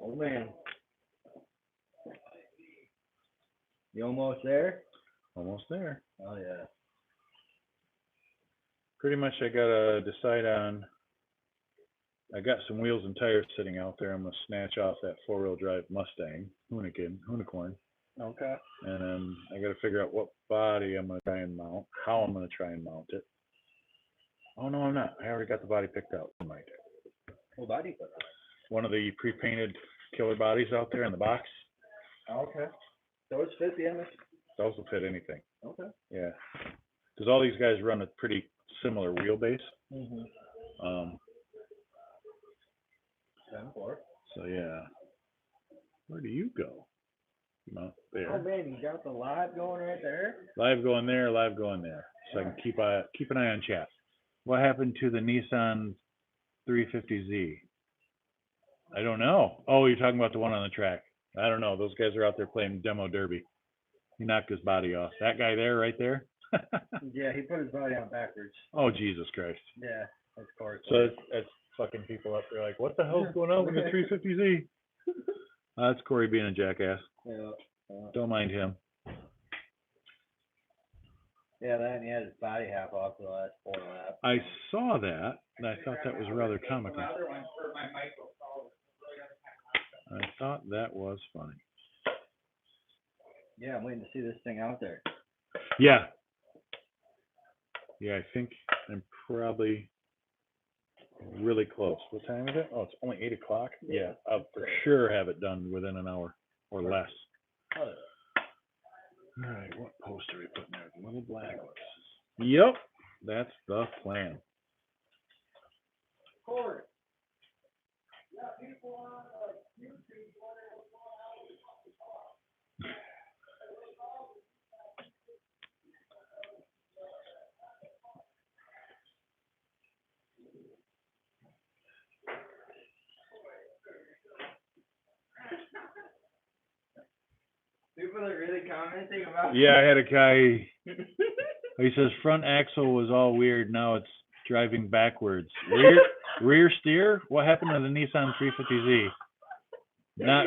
Oh man. You almost there? Almost there. Oh yeah. Pretty much I gotta decide on, I got some wheels and tires sitting out there. I'm gonna snatch off that 4-wheel drive Mustang, Unicorn. Okay. And then I gotta figure out what body I'm gonna try and mount, how I'm gonna try and mount it. Oh no, I'm not. I already got the body picked out. What body put on? One of the pre-painted killer bodies out there in the box. Okay. Those fit the image? Those will fit anything. Okay. Yeah. Because all these guys run a pretty similar wheelbase. Mhm. 10-4. So yeah. Where do you go? Not there. Oh man, you got the live going right there. Live going there, live going there. So I can keep an eye on chat. What happened to the Nissan 350Z? I don't know. Oh, you're talking about the one on the track. I don't know. Those guys are out there playing demo derby. He knocked his body off. That guy there, right there? Yeah, he put his body on backwards. Oh, Jesus Christ. Yeah, of course. So that's fucking people up there like, what the hell's going on with the 350Z? That's Corey being a jackass. Yeah. Don't mind him. Yeah, then he had his body half off for the last 4 laps. I saw that, and I thought that was rather comical. I thought that was funny. Yeah, I'm waiting to see this thing out there. Yeah. Yeah, I think I'm probably really close. What time is it? Oh, it's only 8 o'clock? Yeah, I'll for sure have it done within an hour or less. Oh. All right, what post are we putting there? The little black ones. Yep, that's the plan. Corey. People are really commenting about. Yeah, I had a guy. He says front axle was all weird. Now it's driving backwards. Rear steer? What happened to the Nissan 350Z?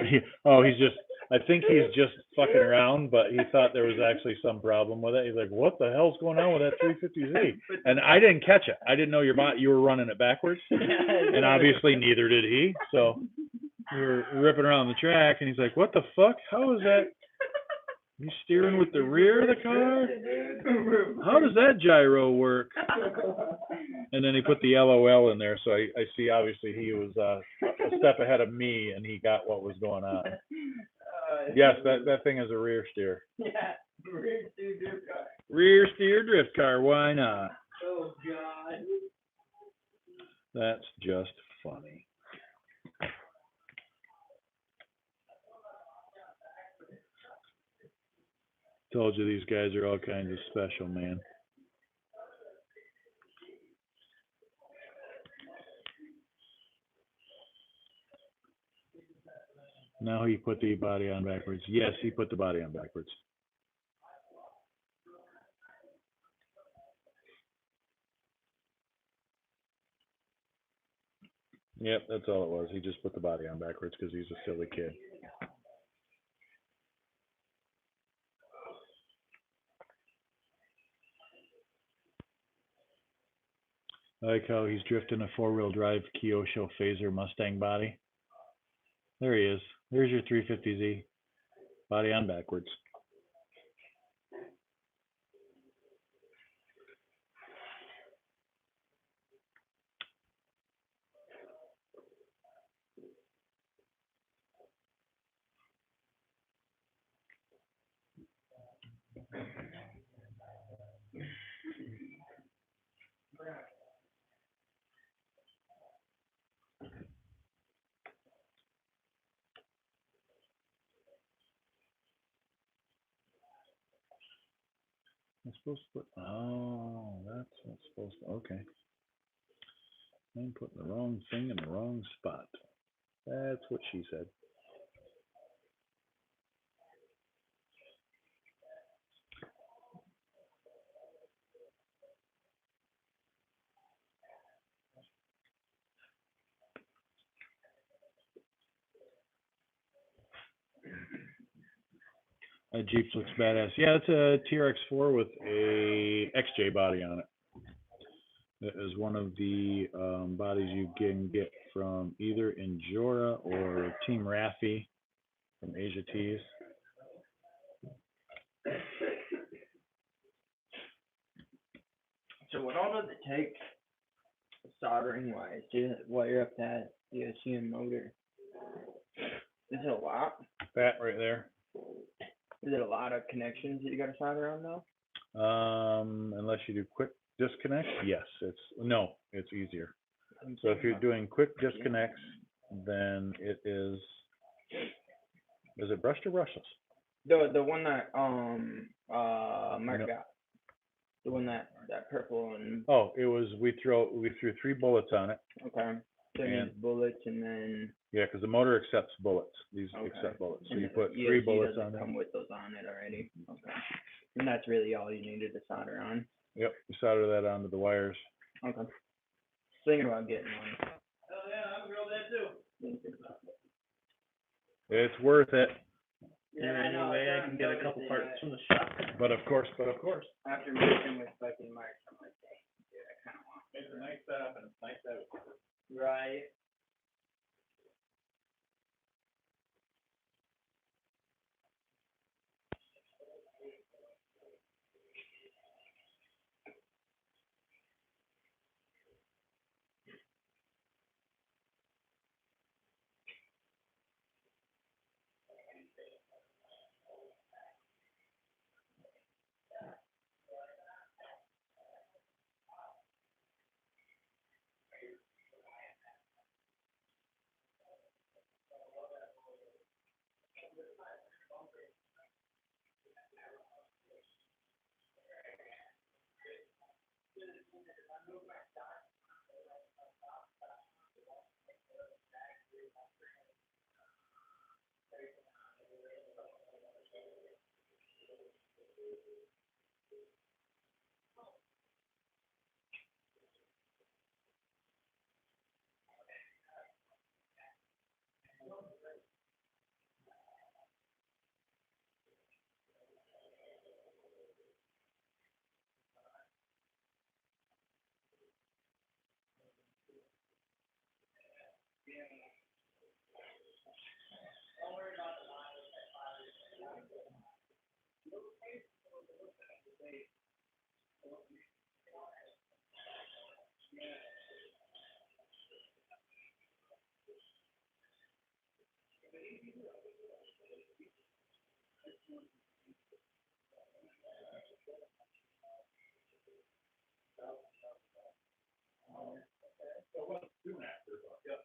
He's just. I think he's just fucking around, but he thought there was actually some problem with it. He's like, "What the hell's going on with that 350Z?" And I didn't catch it. I didn't know you were running it backwards, and obviously neither did he. So we were ripping around the track, and he's like, "What the fuck? How is that? You steering with the rear of the car? How does that gyro work?" And then he put the LOL in there, so I see obviously he was a step ahead of me, and he got what was going on. Yes, that thing is a rear steer. Yeah, rear steer drift car. Rear steer drift car, why not? Oh God. That's just funny. Told you these guys are all kinds of special, man. Now he put the body on backwards. Yes, he put the body on backwards. Yep, that's all it was. He just put the body on backwards because he's a silly kid. I like how he's drifting a 4-wheel drive Kyosho Phaser Mustang body. There he is. There's your 350Z. Body on backwards. I'm supposed to put, oh, that's what's supposed to, okay. I'm putting the wrong thing in the wrong spot. That's what she said. That Jeep looks badass. Yeah, it's a TRX4 with a XJ body on it. That is one of the bodies you can get from either Injora or Team Raffi from Asia Tees. So what all does it take, soldering wise, to wire up that DSCN motor? Is it a lot? That right there. Is it a lot of connections that you got to solder on though? Unless you do quick disconnects, yes, it's easier. So if you're doing quick disconnects, then it is it brushed or brushless? The one that Mark No. got. The one that purple and Oh, we threw 3 bullets on it. okay. So it And- needs bullets and then Yeah, because the motor accepts bullets. These okay. accept bullets. So And you the put 3 ESC bullets doesn't on it. come with those on it already. Okay. And that's really all you needed to solder on. Yep, you solder that onto the wires. Okay. Thinking about getting one. Oh, yeah, I'm girl that too. It's worth it. Yeah, I know. Anyway, I can get a couple parts from the shop. But of course. After meeting with fucking Mark, I'm like, dang, dude, I kind of want. It's a nice setup and it's nice to have. Right.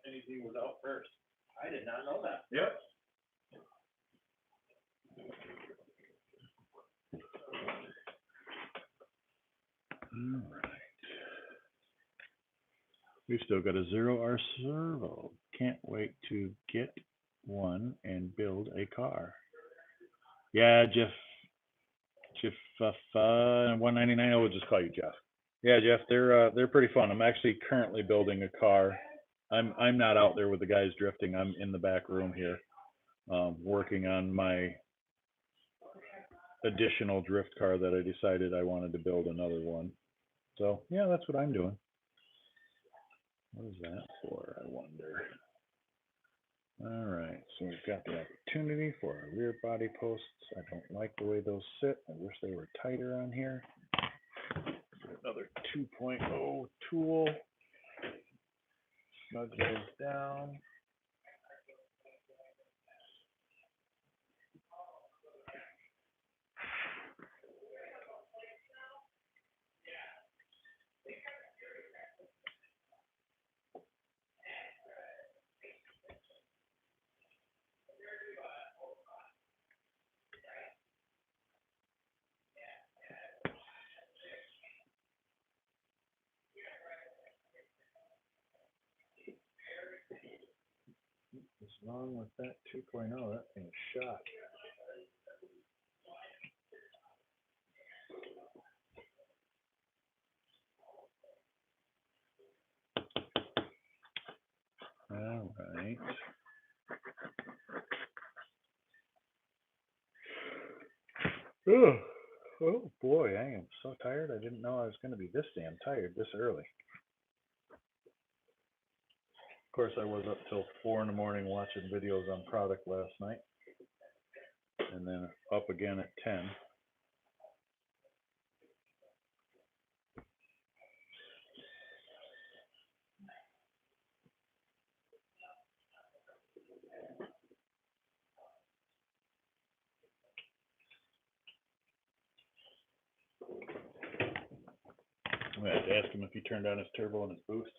NEZ was out first. I did not know that. Yep. All right. We've still got a 0R servo. Can't wait to get one and build a car. Yeah, Jeff 199. I will just call you Jeff. Yeah, Jeff, they're pretty fun. I'm actually currently building a car. I'm not out there with the guys drifting. I'm in the back room here, working on my additional drift car that I decided I wanted to build another one. So yeah, that's what I'm doing. What is that for, I wonder? All right, so we've got the opportunity for our rear body posts. I don't like the way those sit. I wish they were tighter on here. Another 2.0 tool. Snug those down. wrong with that 2.0? That thing's shot. All right. Oh boy, I am so tired. I didn't know I was going to be this damn tired this early. Of course, I was up till 4 in the morning watching videos on product last night, and then up again at 10. I'm going to have to ask him if he turned on his turbo and his boost.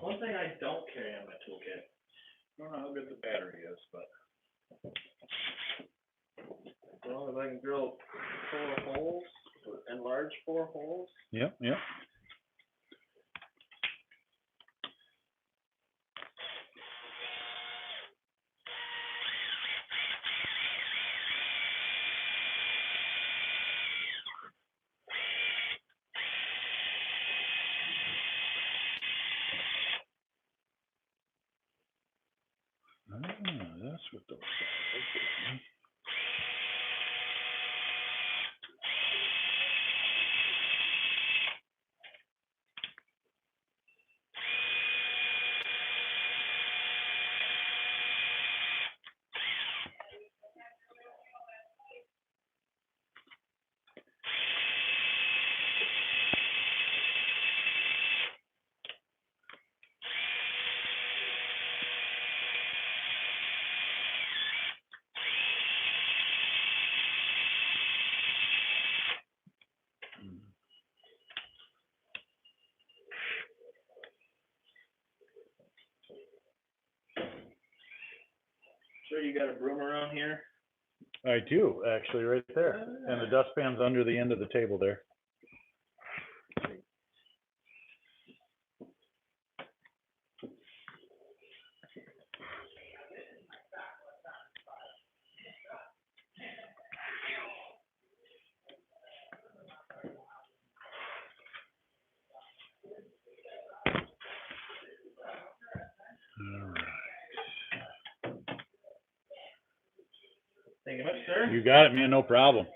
One thing I don't carry on my toolkit, I don't know how good the battery is, but As long as I can drill 4 holes, enlarge 4 holes. Yep, yep. with those guys. Sure you got a broom around here? I do, actually, right there. And the dustpan's under the end of the table there. All right. Thank you much, sir. You got it, man, no problem.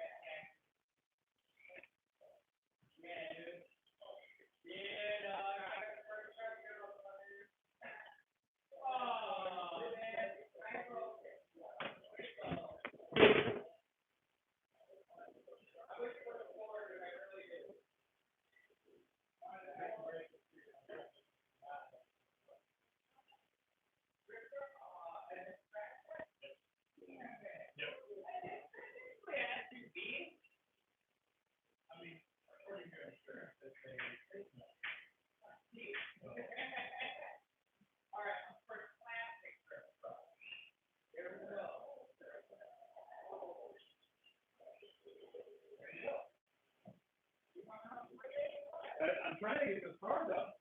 I'm trying to get this card up.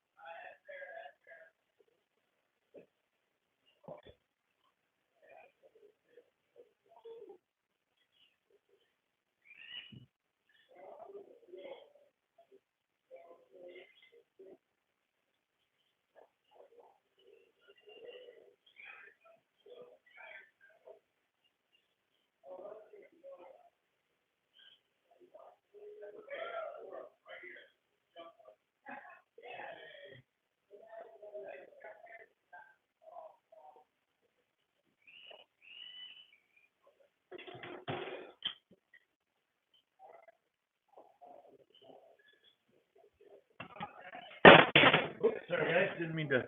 Oops, sorry guys, didn't mean to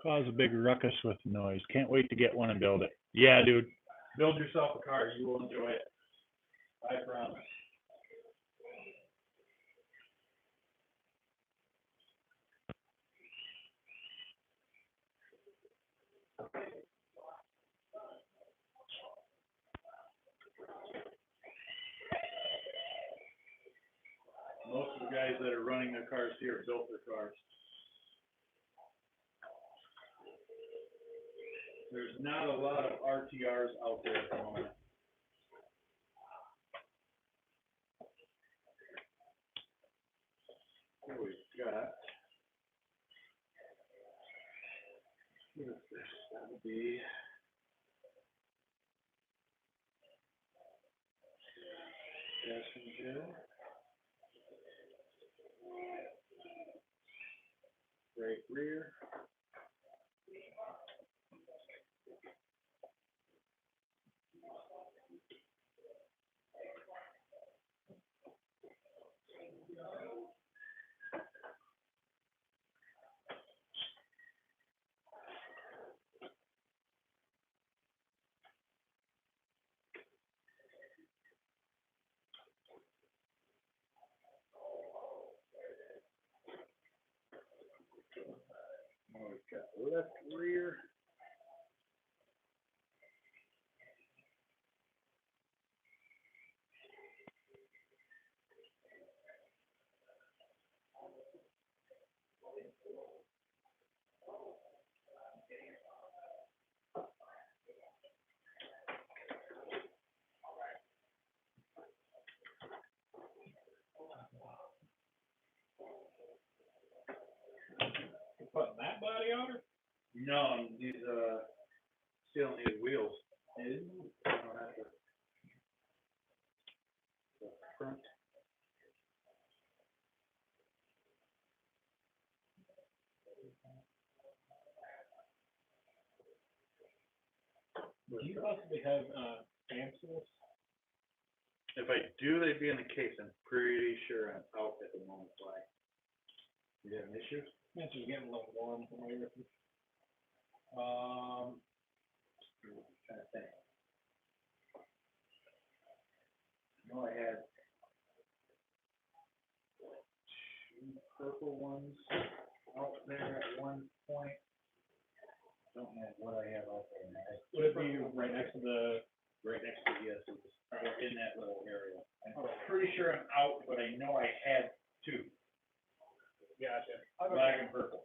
cause a big ruckus with noise. Can't wait to get one and build it. Yeah, dude. Build yourself a car. You will enjoy it. I promise. Most of the guys that are running their cars here built their cars. There's not a lot of RTRs out there at the moment. Here we've got. What is this? That would be. Passenger. Right rear. Oh, we've got left rear. Putting that body on her? No, he's still needs wheels. Front. Do you possibly have, cancels? If I do, they'd be in the case. I'm pretty sure I'm out at the moment. Why? You have an issue? It's just getting a little warm for my ear. Trying to think. I know I had two purple ones out there at one point. Don't know what I have out there now. Would it be right next to the? Right next to the yes, or in that little area. I'm pretty sure I'm out, but I know I had two, Gotcha. black and purple.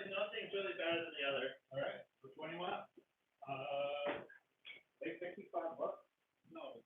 Nothing's really better than the other. All right, which one you want? Say $65. No.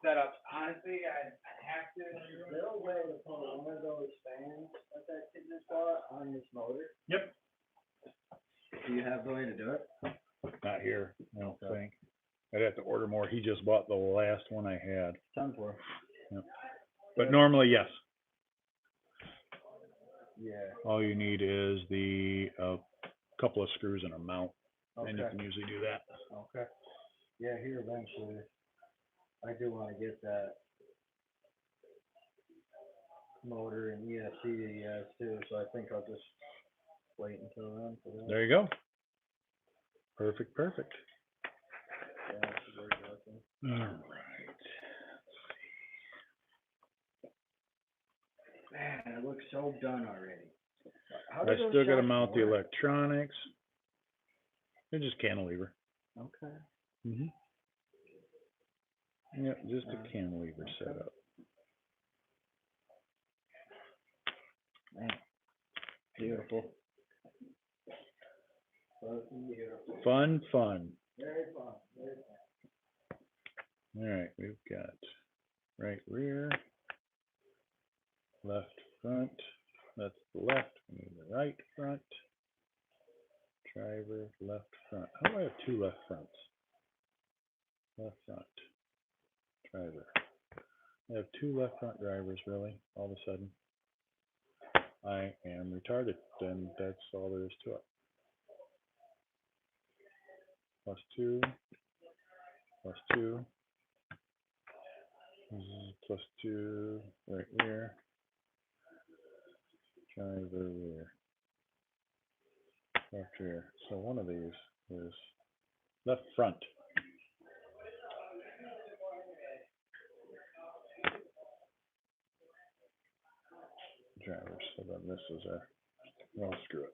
Setups. Honestly, I have to. Is there a way to put one of those fans like that kid just bought on this motor? Yep. Do you have the way to do it? Not here, I don't think. I'd have to order more. He just bought the last one I had. Time for. Yep. But normally, yes. Yeah. All you need is the couple of screws and a mount, and you Okay. can usually do that. Okay. Yeah, here eventually. I do want to get that motor and ESC that he has too, so I think I'll just wait until then for that. There you go. Perfect, perfect. Yeah, that's a great looking. All right. Man, it looks so done already. How I do those still got to shocks mount the work? electronics. They're just cantilever. Okay. Mm-hmm. Yep, just a Okay. cantilever setup. Man, beautiful. Beautiful. Fun, fun. Very fun. Very fun. All right, we've got right rear, left front. That's the left. We need the right front. Driver, left front. How do I have two left fronts? Left front. Driver. I have two left front drivers, really, all of a sudden. I am retarded, and that's all there is to it. +2, +2. +2, right rear. Driver rear. Left rear. So one of these is left front. Drivers. So then this is our, well, screw it.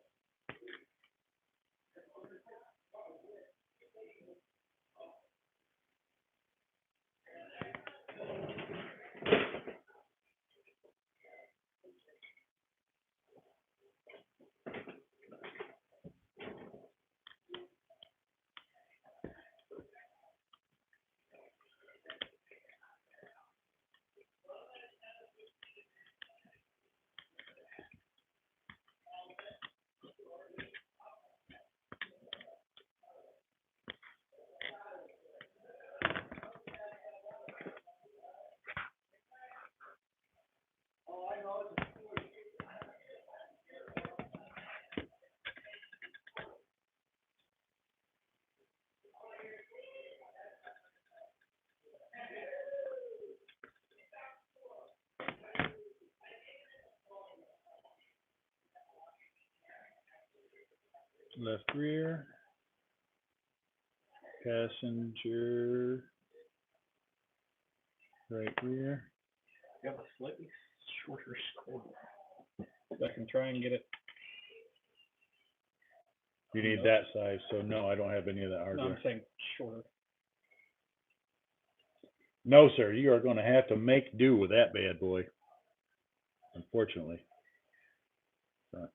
Left rear, passenger, right rear. You have a slightly shorter score. I can try and get it. You need that size, so no, I don't have any of that hardware. No, I'm saying shorter. No, sir, you are going to have to make do with that bad boy. Unfortunately. Front.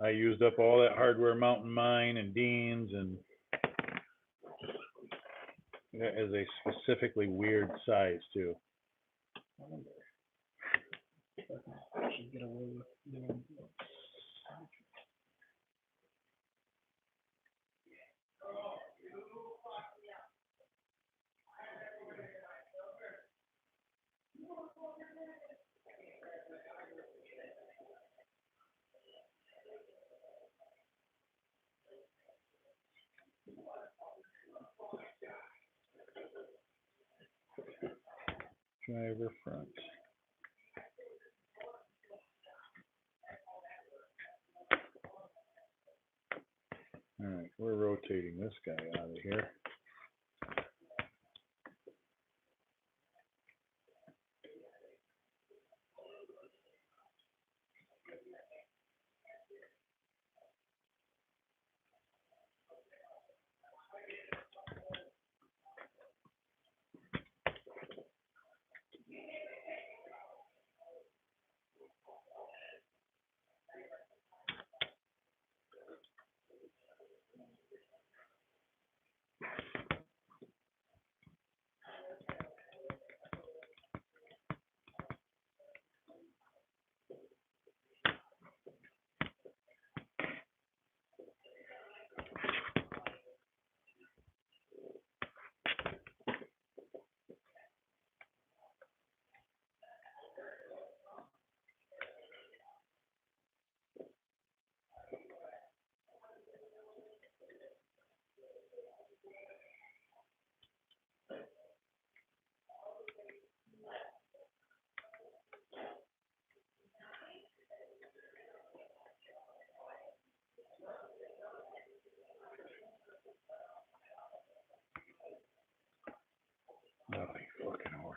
I used up all that hardware mounting mine and Dean's, and that is a specifically weird size too. Should get away with doing. Driver front. Alright, we're rotating this guy out of here. Oh, you fucking whore.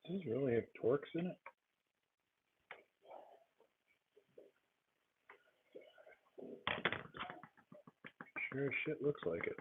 Does this really have Torx in it? Sure as shit looks like it.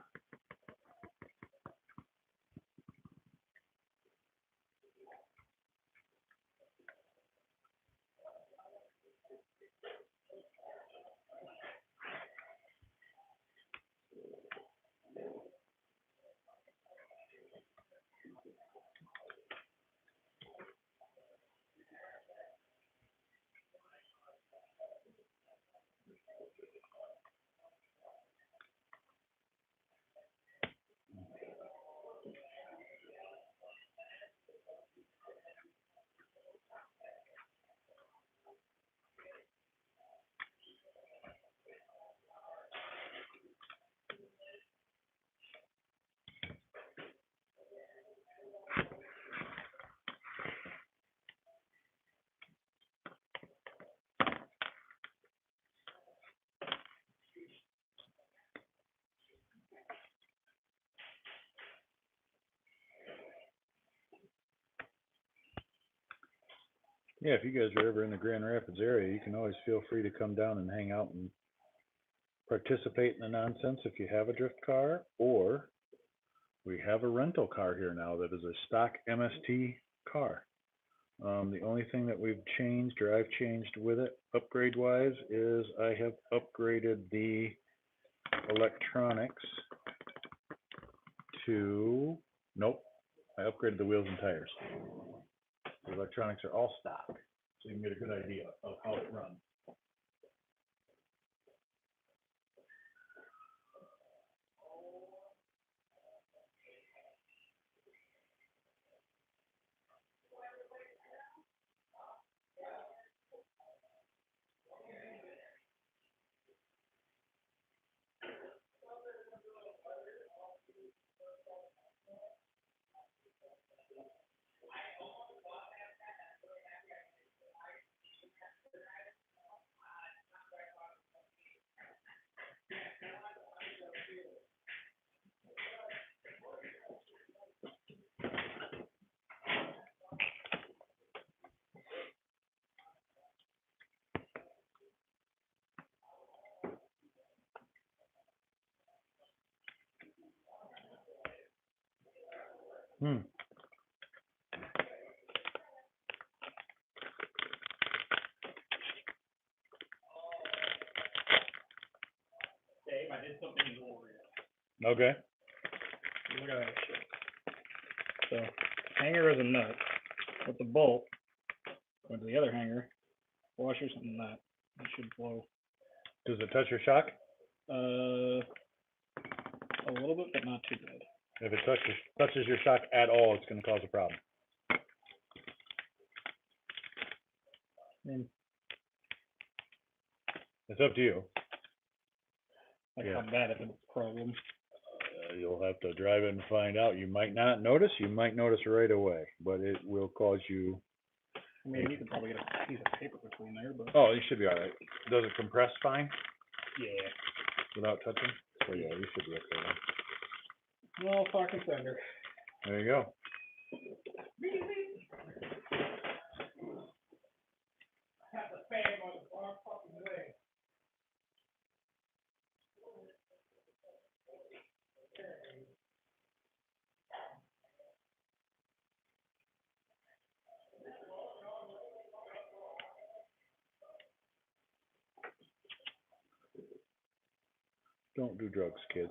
Yeah, if you guys are ever in the Grand Rapids area, you can always feel free to come down and hang out and participate in the nonsense if you have a drift car, or we have a rental car here now that is a stock MST car. The only thing that we've changed, or I've changed with it, upgrade-wise, is I have upgraded the electronics to, nope, I upgraded the wheels and tires. The electronics are all stock, so you can get a good idea of how it runs. Dave, I did something over here. Okay. Look at that shit. So, hanger is a nut. with the bolt, go into the other hanger, washers, and that should flow. Does it touch your shock? A little bit, but not too bad. If it touches your shock at all, it's going to cause a problem. It's up to you. Like Yeah. how bad is a problem? You'll have to drive it and find out. You might not notice. You might notice right away, but it will cause you. I mean, you could probably get a piece of paper between there, but. Oh, you should be all right. Does it compress fine Yeah. without touching? So yeah, you should be okay then. No fucking thunder. There you go. Have the fan on the far fucking way. Don't do drugs, kids.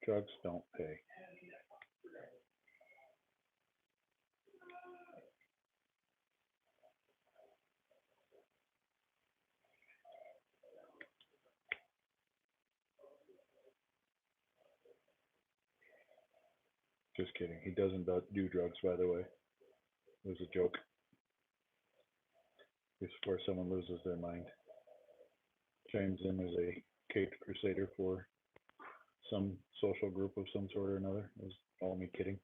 Drugs don't pay. Just kidding. He doesn't do drugs, by the way. It was a joke. It's where someone loses their mind. Chimes in as a caped crusader for some social group of some sort or another. It was all me kidding.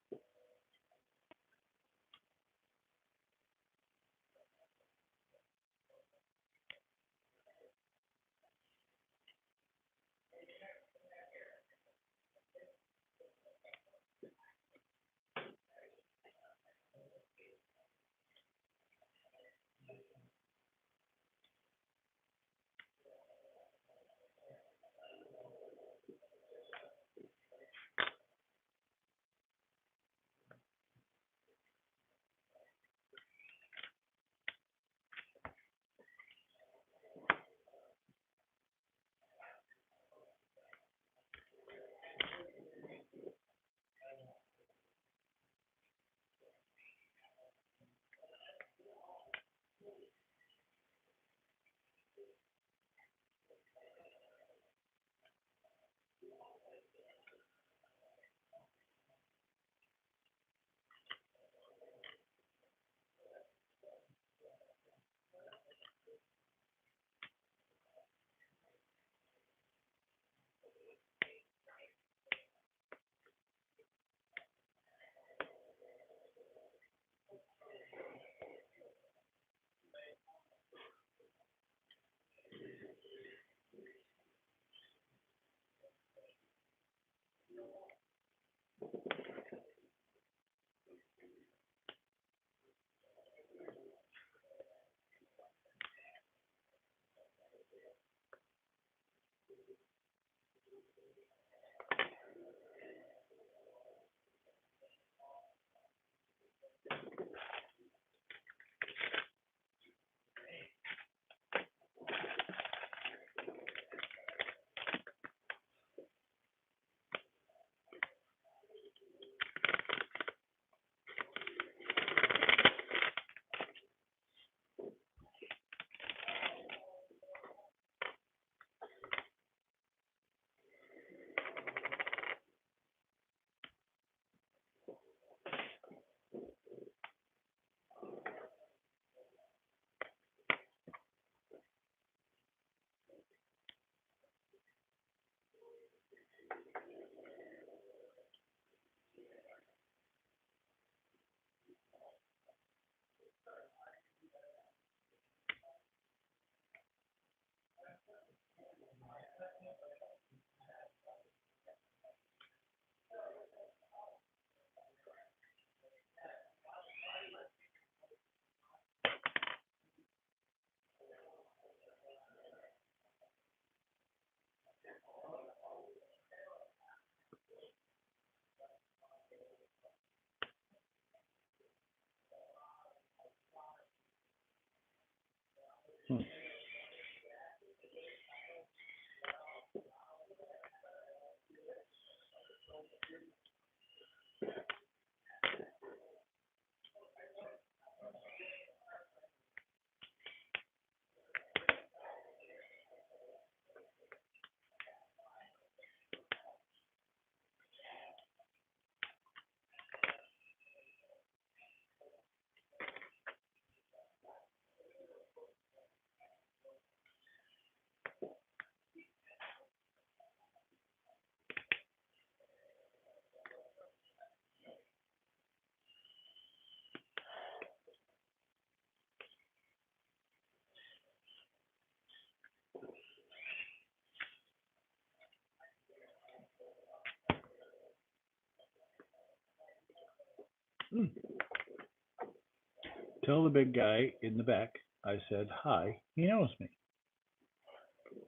tell the big guy in the back, I said, hi, he knows me.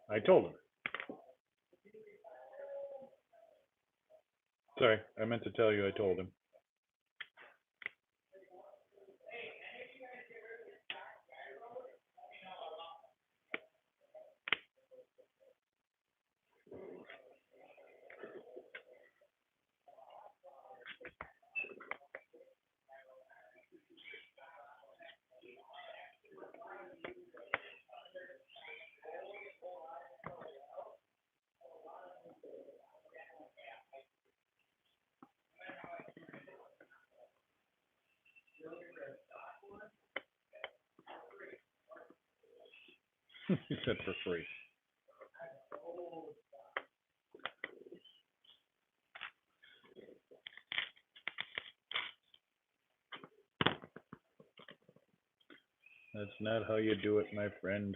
I told him. Sorry, I meant to tell you I told him. He said for free. That's not how you do it, my friend.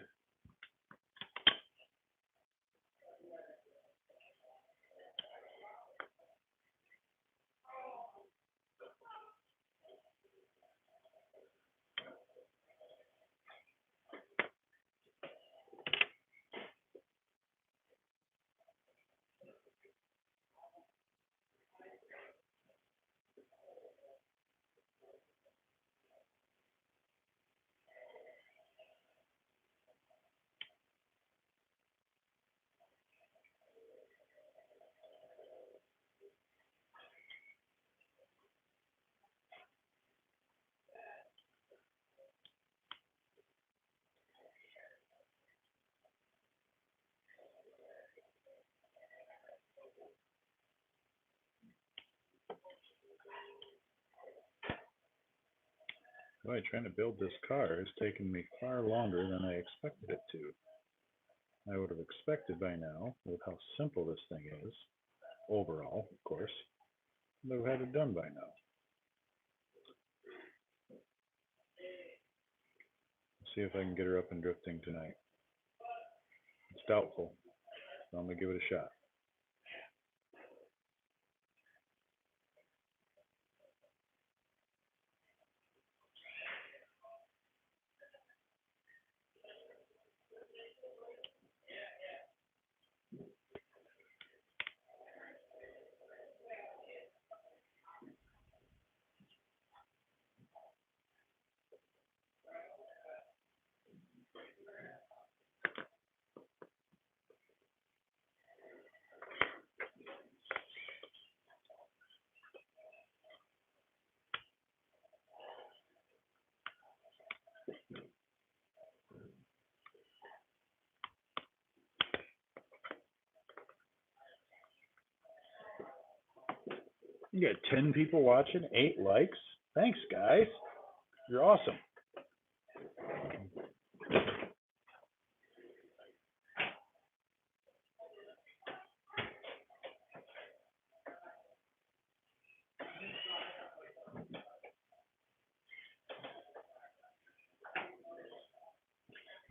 Boy, trying to build this car has taken me far longer than I expected it to. I would have expected by now, with how simple this thing is, overall, of course, I would have had it done by now. See if I can get her up and drifting tonight. It's doubtful, so I'm going to give it a shot. You got 10 people watching, 8 likes. Thanks, guys. You're awesome.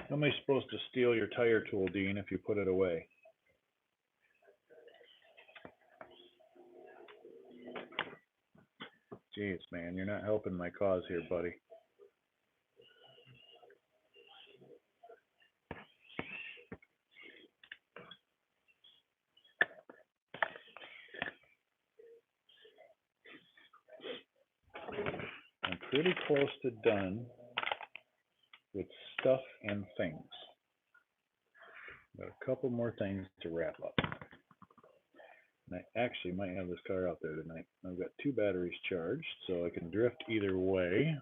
How am I supposed to steal your tire tool, Dean, if you put it away? Jeez, man, you're not helping my cause here, buddy. I'm pretty close to done with stuff and things. Got a couple more things to wrap up. And I actually might have this car out there tonight. I've got 2 batteries charged, so I can drift either way.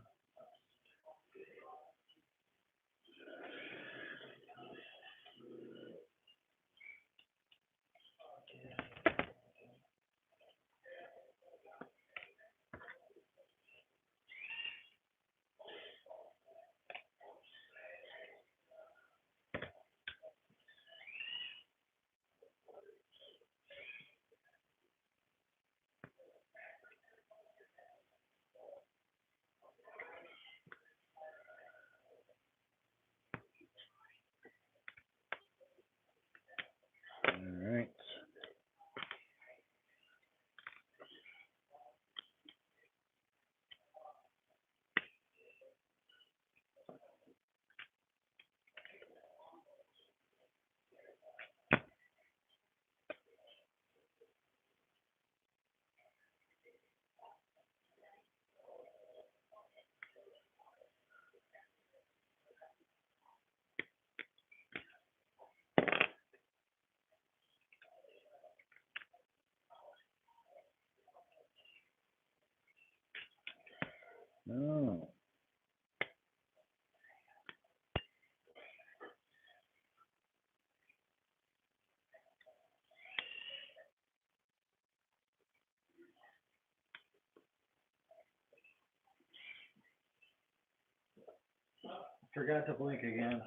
Forgot to blink again.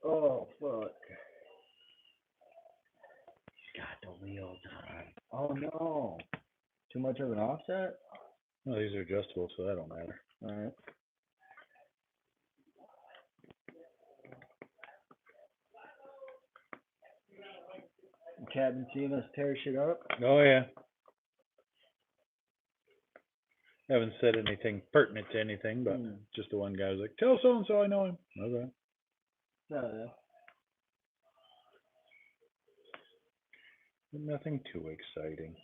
Oh, fuck. Got the wheels on. Oh, no. Too much of an offset? Well, these are adjustable, so that don't matter. Alright. Cabin seen us tear shit up? Oh, yeah. Haven't said anything pertinent to anything, but just the one guy was like, tell so-and-so I know him. Okay. No, Nothing too exciting.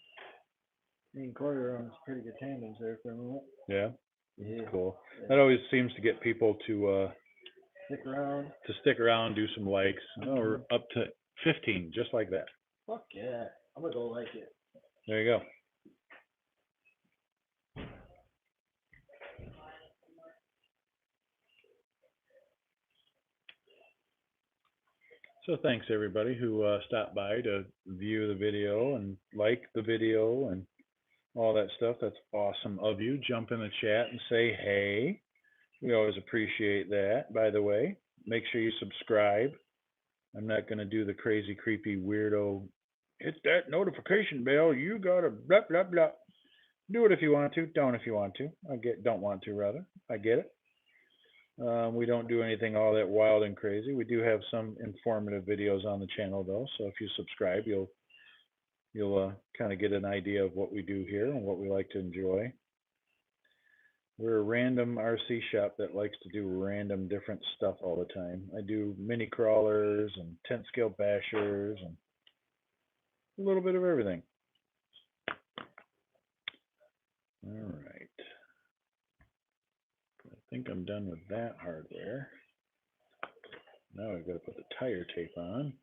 me and Corey were on some pretty good tandems there for a minute. Yeah, Yeah. cool. Yeah. That always seems to get people to Stick around. do some likes. Oh, we're up to 15, just like that. Fuck yeah. I'm gonna go like it. There you go. So thanks everybody who stopped by to view the video and like the video and all that stuff. That's awesome of you. Jump in the chat and say hey. We always appreciate that. By the way, make sure you subscribe. I'm not going to do the crazy, creepy, weirdo, hit that notification bell. You got to blah, blah, blah. Do it if you want to. Don't if you want to. Don't want to, rather. I get it. We don't do anything all that wild and crazy. We do have some informative videos on the channel, though. So if you subscribe, you'll kind of get an idea of what we do here and what we like to enjoy. We're a random RC shop that likes to do random different stuff all the time. I do mini crawlers and tent scale bashers and a little bit of everything. All right. I think I'm done with that hardware. Now I've got to put the tire tape on.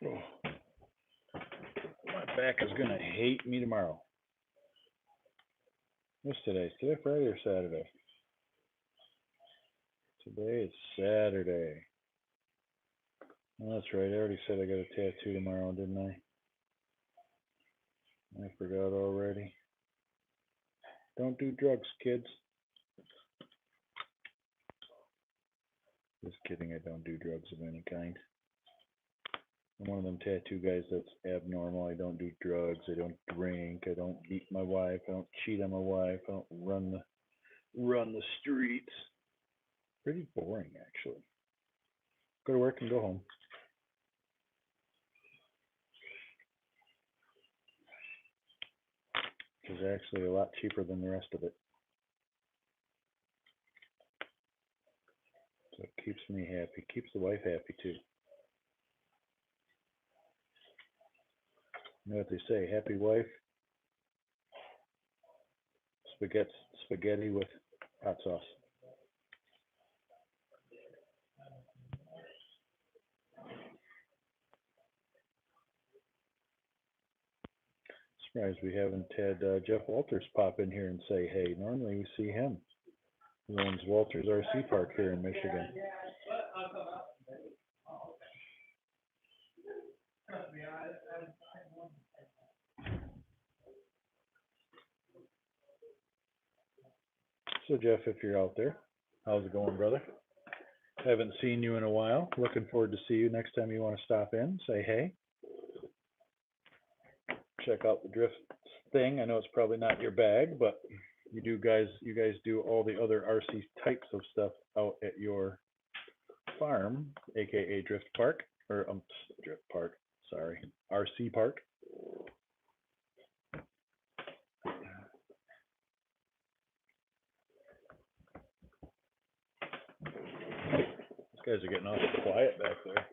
Oh. My back is going to hate me tomorrow. What's today? Is today Friday or Saturday? Today is Saturday. Oh, that's right. I already said I got a tattoo tomorrow, didn't I? I forgot already. Don't do drugs, kids. Just kidding. I don't do drugs of any kind. I'm one of them tattoo guys that's abnormal. I don't do drugs. I don't drink. I don't beat my wife. I don't cheat on my wife. I don't run the streets. Pretty boring, actually. Go to work and go home. Which is actually a lot cheaper than the rest of it. So it keeps me happy. Keeps the wife happy too. You know what they say? Happy wife. Spaghetti with hot sauce. Surprised we haven't had Jeff Walters pop in here and say hey. Normally we see him. He owns Walters RC Park here in Michigan. So Jeff, if you're out there, how's it going, brother? Haven't seen you in a while. Looking forward to see you next time you want to stop in. Say hey. Check out the drift thing. I know it's probably not your bag, but you guys do all the other RC types of stuff out at your farm, aka Drift Park, or Drift Park, sorry, RC Park. These guys are getting awful quiet back there.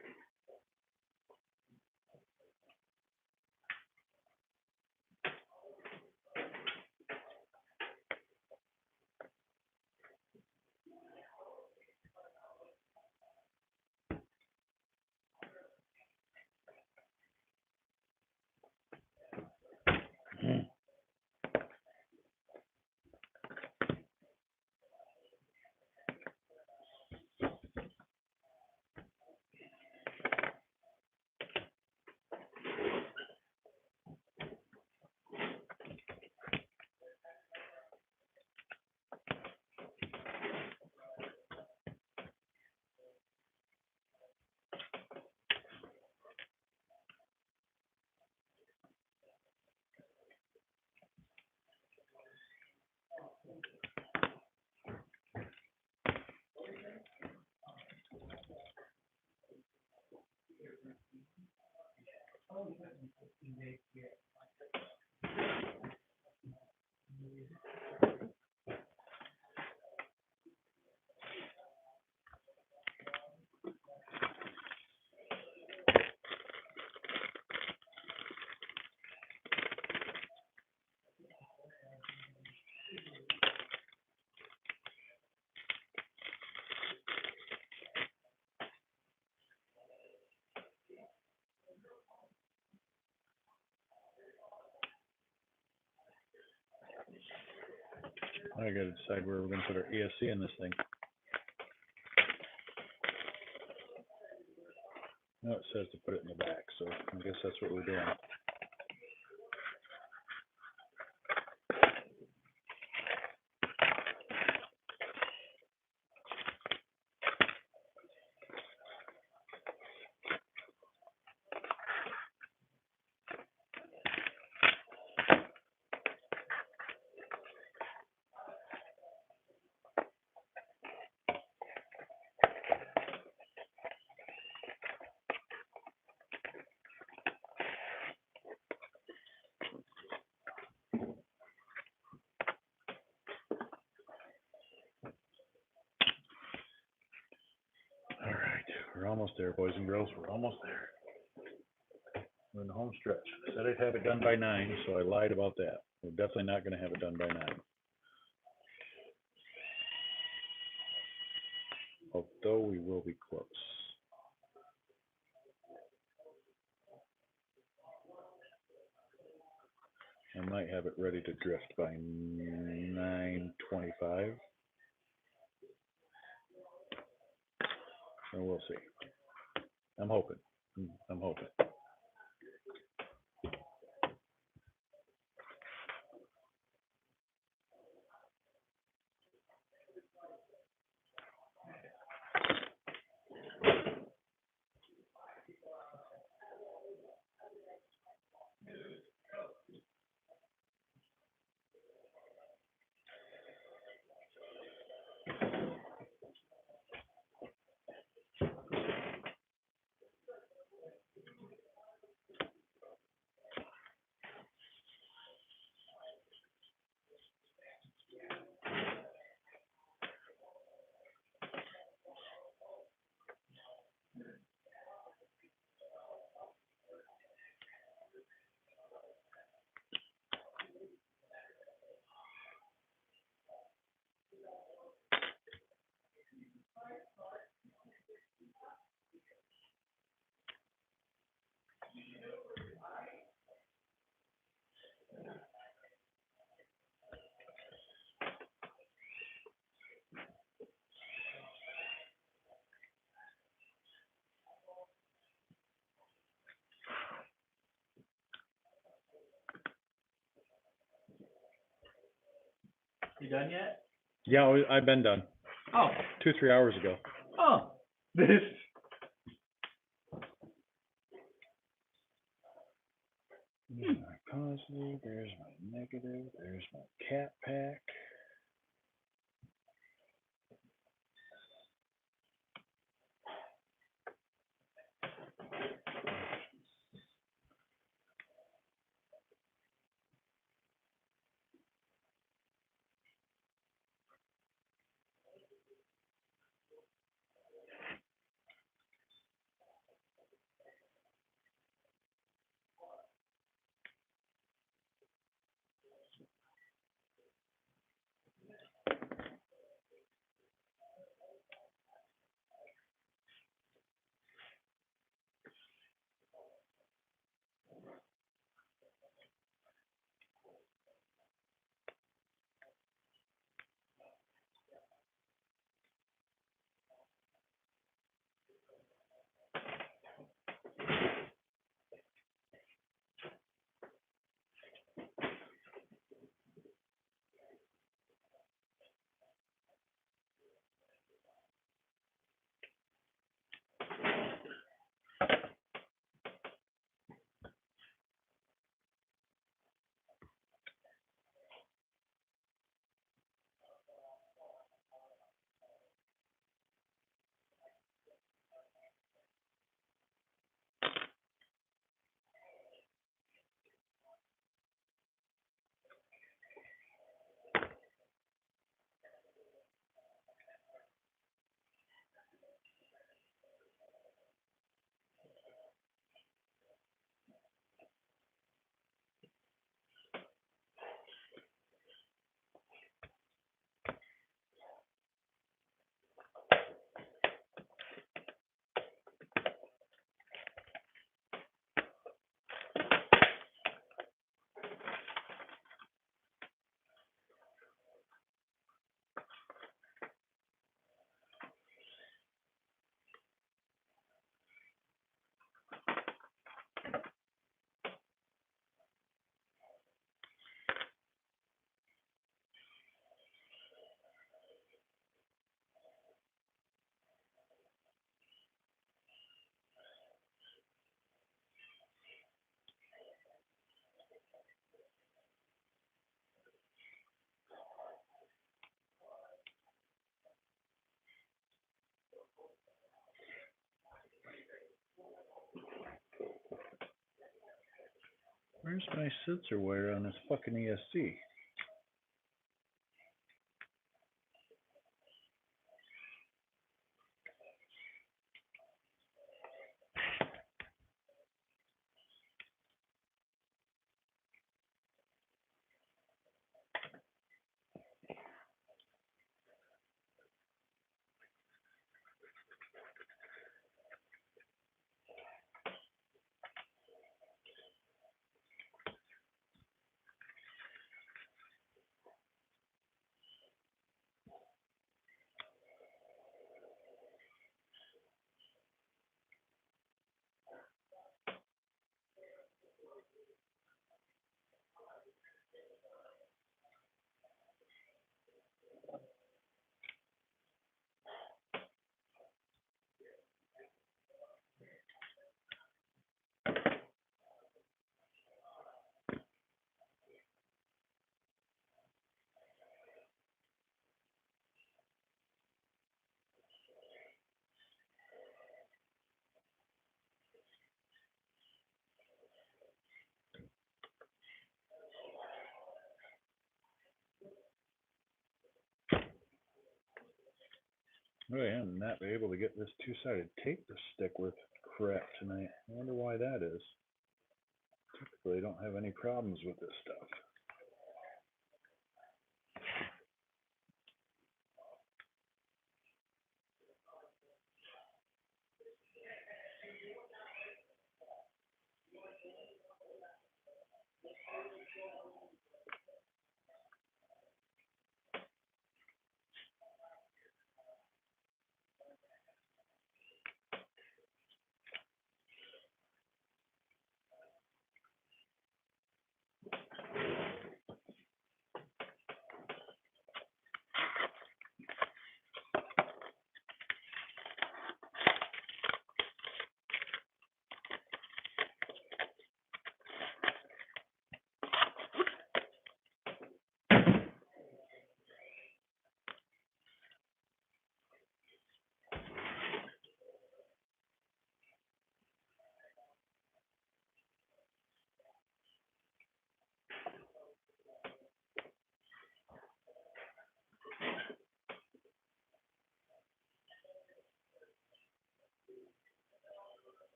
I gotta decide where we're gonna put our ESC in this thing. No, it says to put it in the back, so I guess that's what we're doing. All right, we're almost there, boys and girls. We're almost there. We're in the home stretch. I said I'd have it done by 9, so I lied about that. We're definitely not gonna have it done by 9. Although we will be close. I might have it ready to drift by 9:25. So we'll see. I'm hoping. I'm hoping. You done yet? Yeah, I've been done. Oh. 2-3 hours ago. Oh. This. There's my positive, there's my negative, there's my cat pack. Where's my sensor wire on this fucking ESC? Oh, yeah, I'm not able to get this two-sided tape to stick with crap tonight. I wonder why that is. Typically, I don't have any problems with this stuff.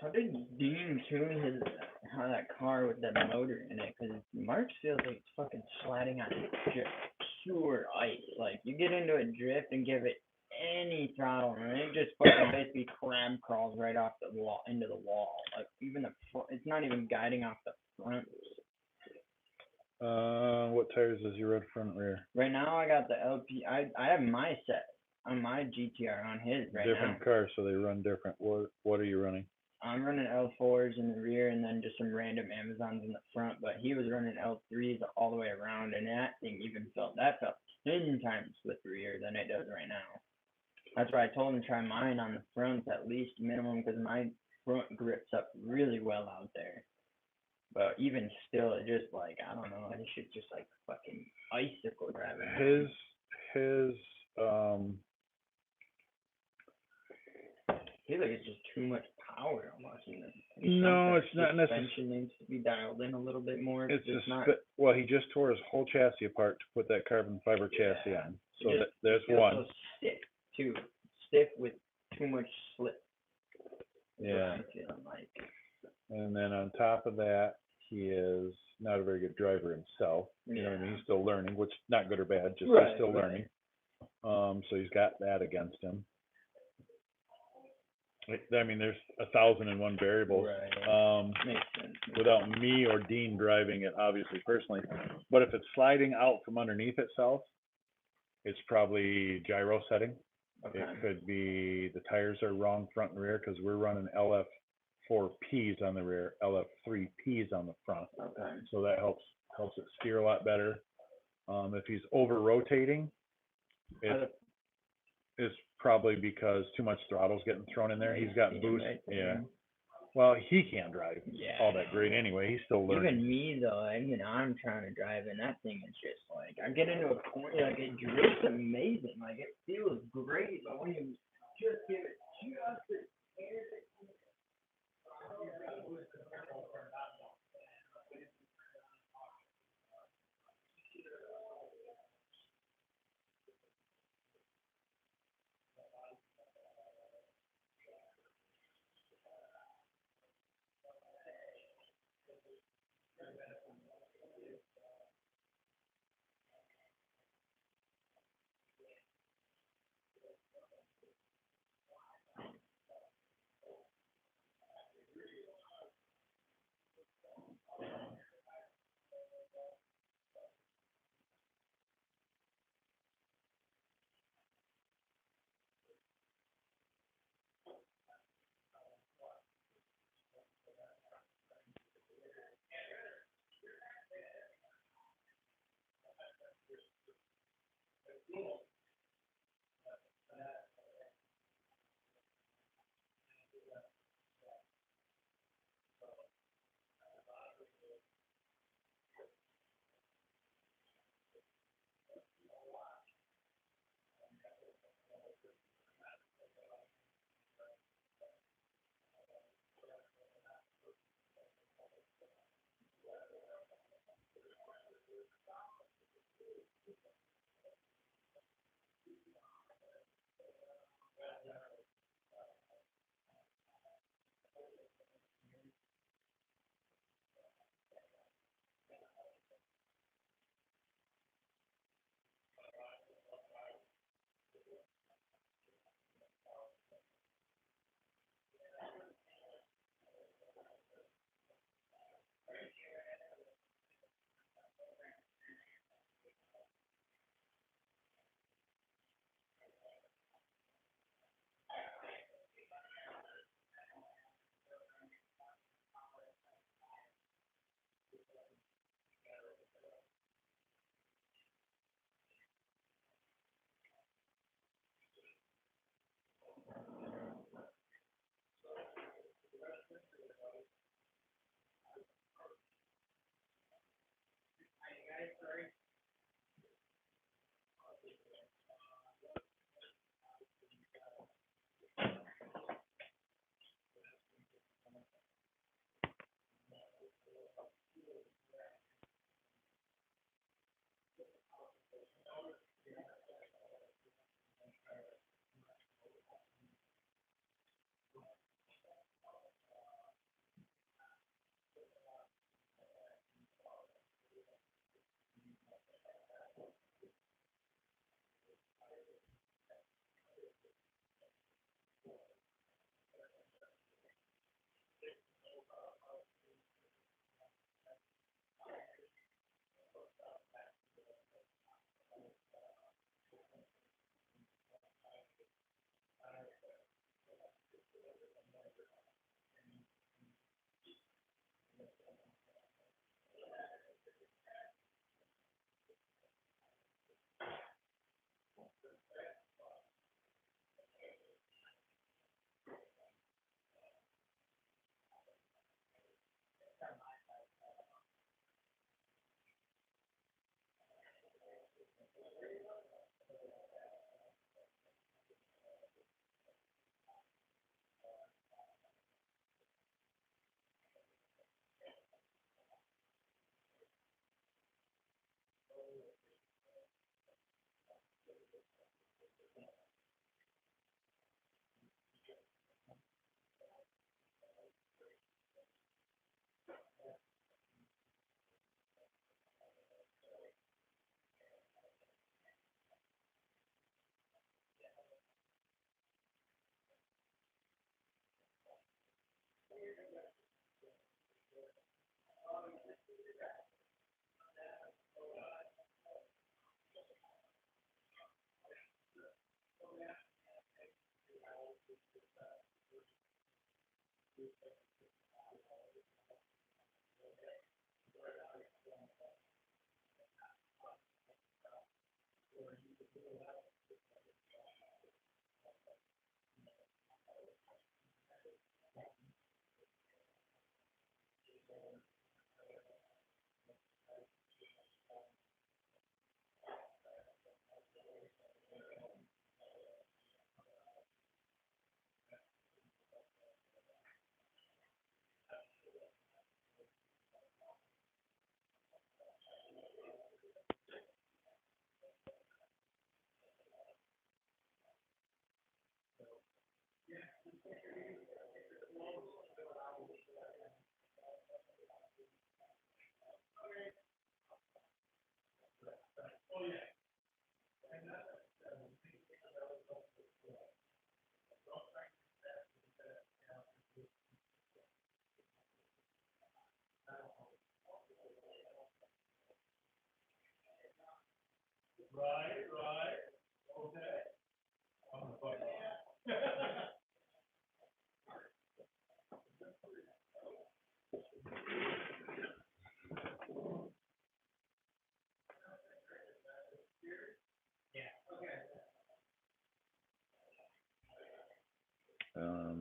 How did Dean tune how that car with that motor in it? Because March feels like it's fucking sliding on just pure ice. Like, you get into a drift and give it any throttle, and it just fucking basically crab crawls right off the wall, into the wall. Like, even the front, it's not even guiding off the front. What tires does your red front rear? Right now, I got the LP. I have my set on my GTR on his right now. Different cars, so they run different. What are you running? I'm running L4s in the rear and then just some random Amazons in the front, but he was running L3s all the way around, and that thing even felt 10 times slipperier than it does right now. That's why I told him to try mine on the fronts at least minimum, because my front grips up really well out there. But even still, it just like, I don't know, this shit's just like fucking icicle driving. His I feel like it's just too much power almost. No, it's not necessarily. Suspension needs to be dialed in a little bit more. It's just not. Well, he just tore his whole chassis apart to put that carbon fiber chassis on. So there's one. So stiff too. Stiff with too much slip. Yeah. I'm feeling like. And then on top of that, he is not a very good driver himself. You know what I mean? He's still learning, which not good or bad, just he's still learning. So he's got that against him. I mean, there's 1,001 variables. Makes sense. Without me or Dean driving it, obviously, personally. But if it's sliding out from underneath itself, it's probably gyro setting. Okay. It could be the tires are wrong front and rear, because we're running LF4Ps on the rear, LF3Ps on the front. Okay. So that helps it steer a lot better. If he's over rotating, it's probably because too much throttle's getting thrown in there. He's got boost. Well, he can't drive all that great anyway. He's still learning. Even me though, I'm trying to drive, and that thing is just like, I get into a point, like, it drifts amazing, like, it feels great, but when you just give it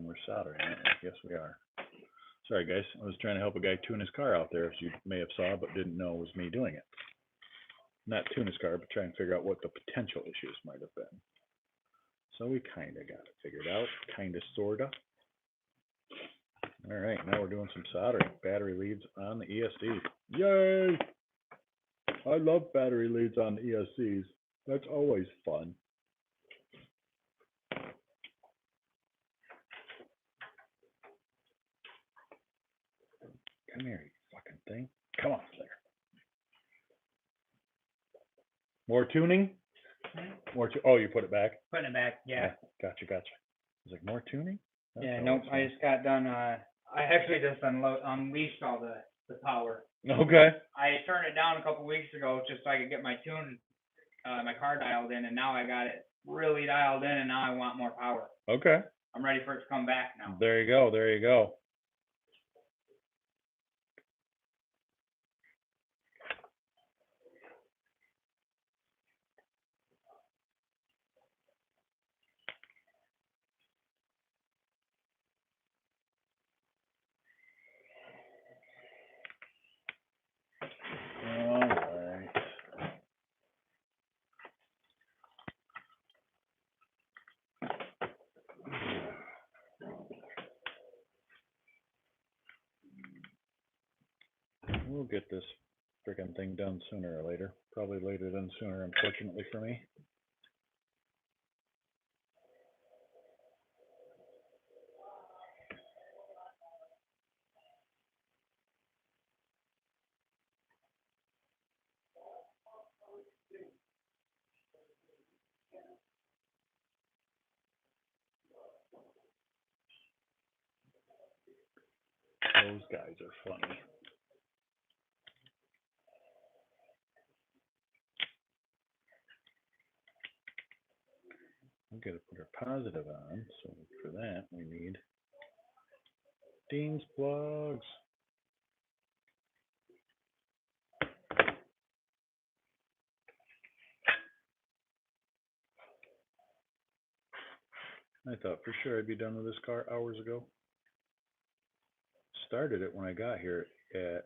We're soldering, aren't we? Yes, we are. Sorry, guys. I was trying to help a guy tune his car out there, as you may have saw, but didn't know it was me doing it. Not tune his car, but try and figure out what the potential issues might have been. So we kind of got it figured out, kind of, sort of. All right, now we're doing some soldering. Battery leads on the ESC. Yay! I love battery leads on the ESCs. That's always fun. Come here, you fucking thing. Come on, there. More tuning? More oh, you put it back? Putting it back, yeah. Gotcha. I was like, more tuning? That's Yeah, always nope, I fun. just got done, I actually just unleashed all the power. Okay. I turned it down a couple weeks ago just so I could get my tune, my car dialed in, and now I got it really dialed in, and now I want more power. Okay. I'm ready for it to come back now. There you go. There you go. All right. We'll get this freaking thing done sooner or later. Probably later than sooner, unfortunately for me. Those guys are funny. We've got to put our positive on, so for that we need Dean's plugs. I thought for sure I'd be done with this car hours ago. Started it when I got here at,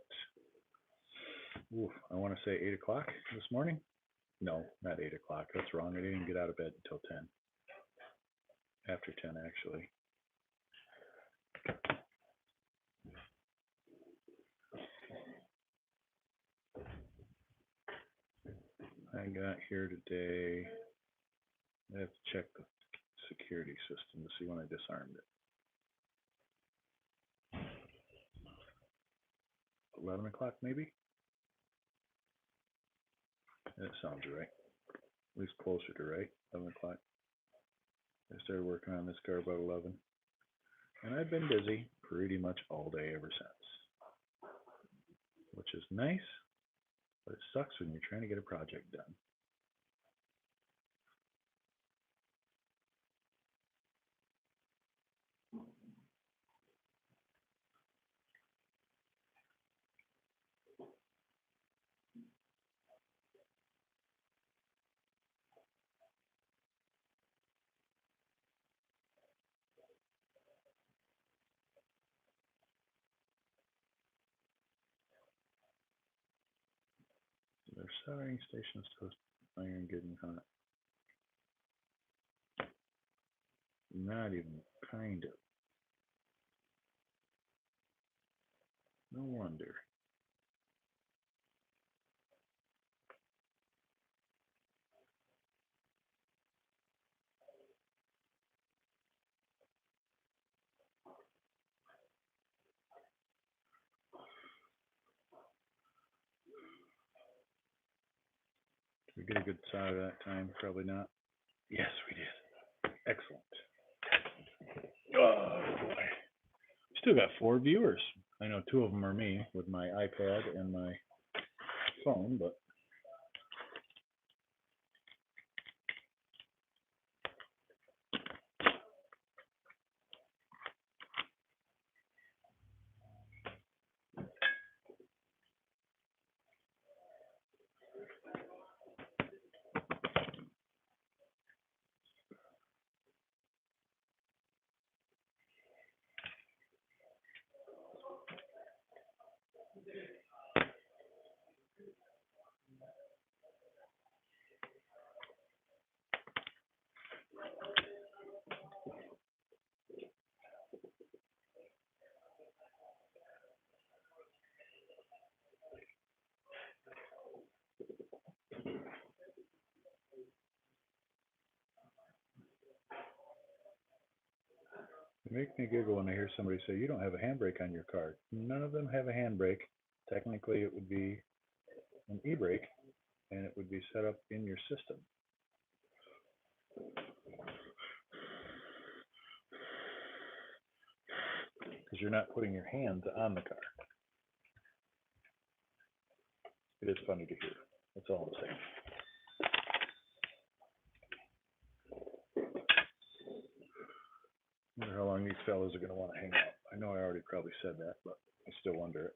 I want to say 8 o'clock this morning. No, not 8 o'clock. That's wrong. I didn't get out of bed until 10. After 10, actually. I got here today. I have to check the security system to see when I disarmed it. 11 o'clock, maybe? That sounds right. At least closer to right. 11 o'clock. I started working on this car about 11. And I've been busy pretty much all day ever since. Which is nice, but it sucks when you're trying to get a project done. Their soldering station is toast iron getting hot. Not even kind of. No wonder. we get a good shot of that time? Probably not. Yes, we did. Excellent. Oh boy. Still got 4 viewers. I know 2 of them are me with my iPad and my phone, but it makes me giggle when I hear somebody say, you don't have a handbrake on your car. None of them have a handbrake. Technically, it would be an e-brake, and it would be set up in your system. Because you're not putting your hands on the car. It is funny to hear. That's all I'm saying. I wonder how long these fellas are going to want to hang out. I know I already probably said that, but I still wonder it.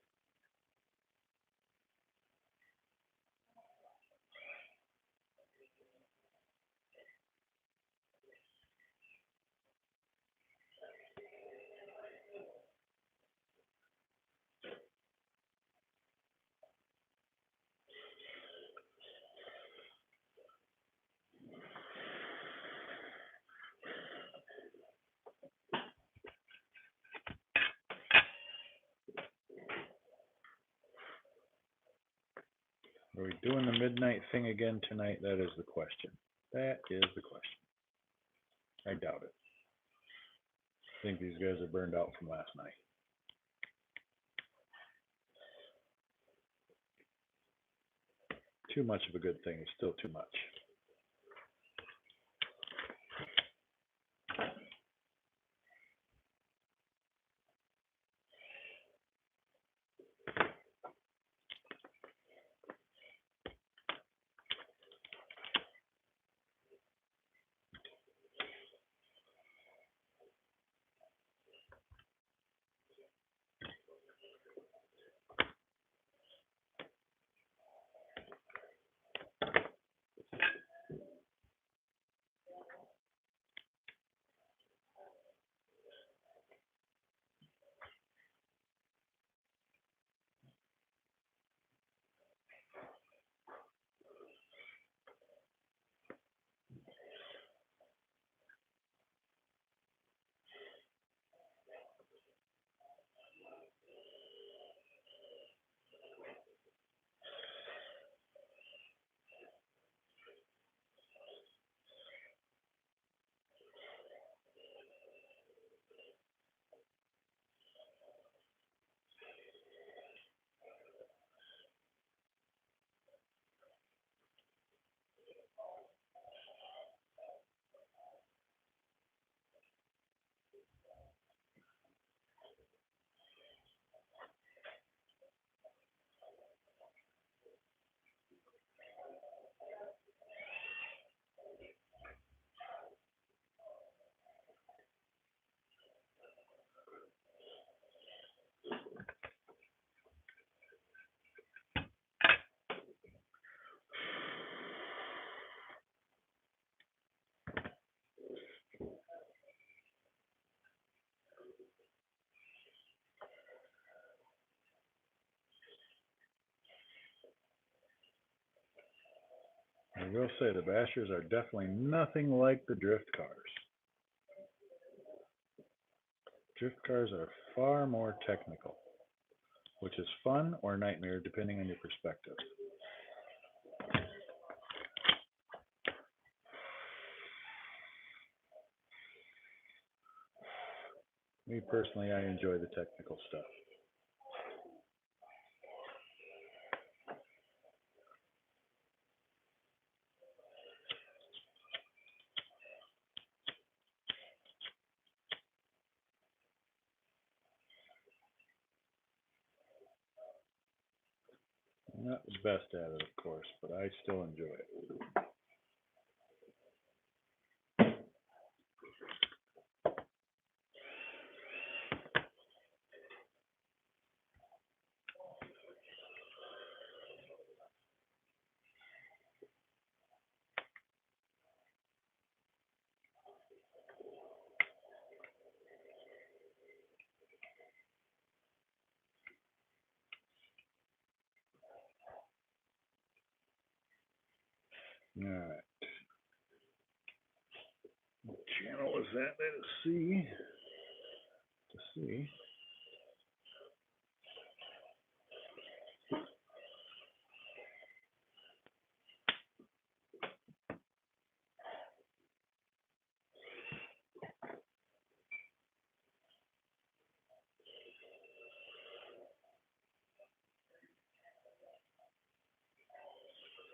Are we doing the midnight thing again tonight? That is the question. That is the question. I doubt it. I think these guys are burned out from last night. Too much of a good thing is still too much. I will say the Bashers are definitely nothing like the drift cars. Drift cars are far more technical, which is fun or nightmare depending on your perspective. Me personally, I enjoy the technical stuff. Not the best at it, of course, but I still enjoy it. All right. What channel is that? Let's see. To see.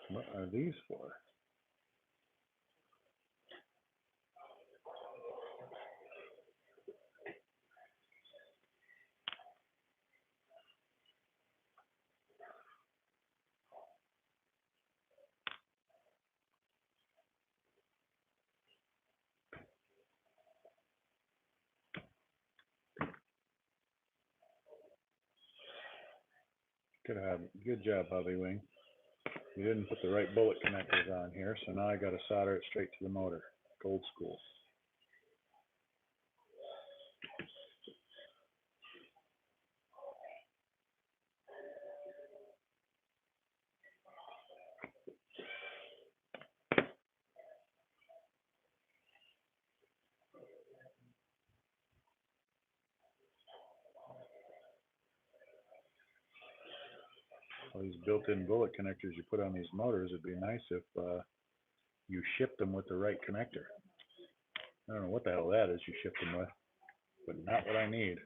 What are these for? Good job, Hubby Wing. You didn't put the right bullet connectors on here, so now I got to solder it straight to the motor. Old school. All these built-in bullet connectors you put on these motors, it'd be nice if you shipped them with the right connector. I don't know what the hell that is you shipped them with, but not what I need.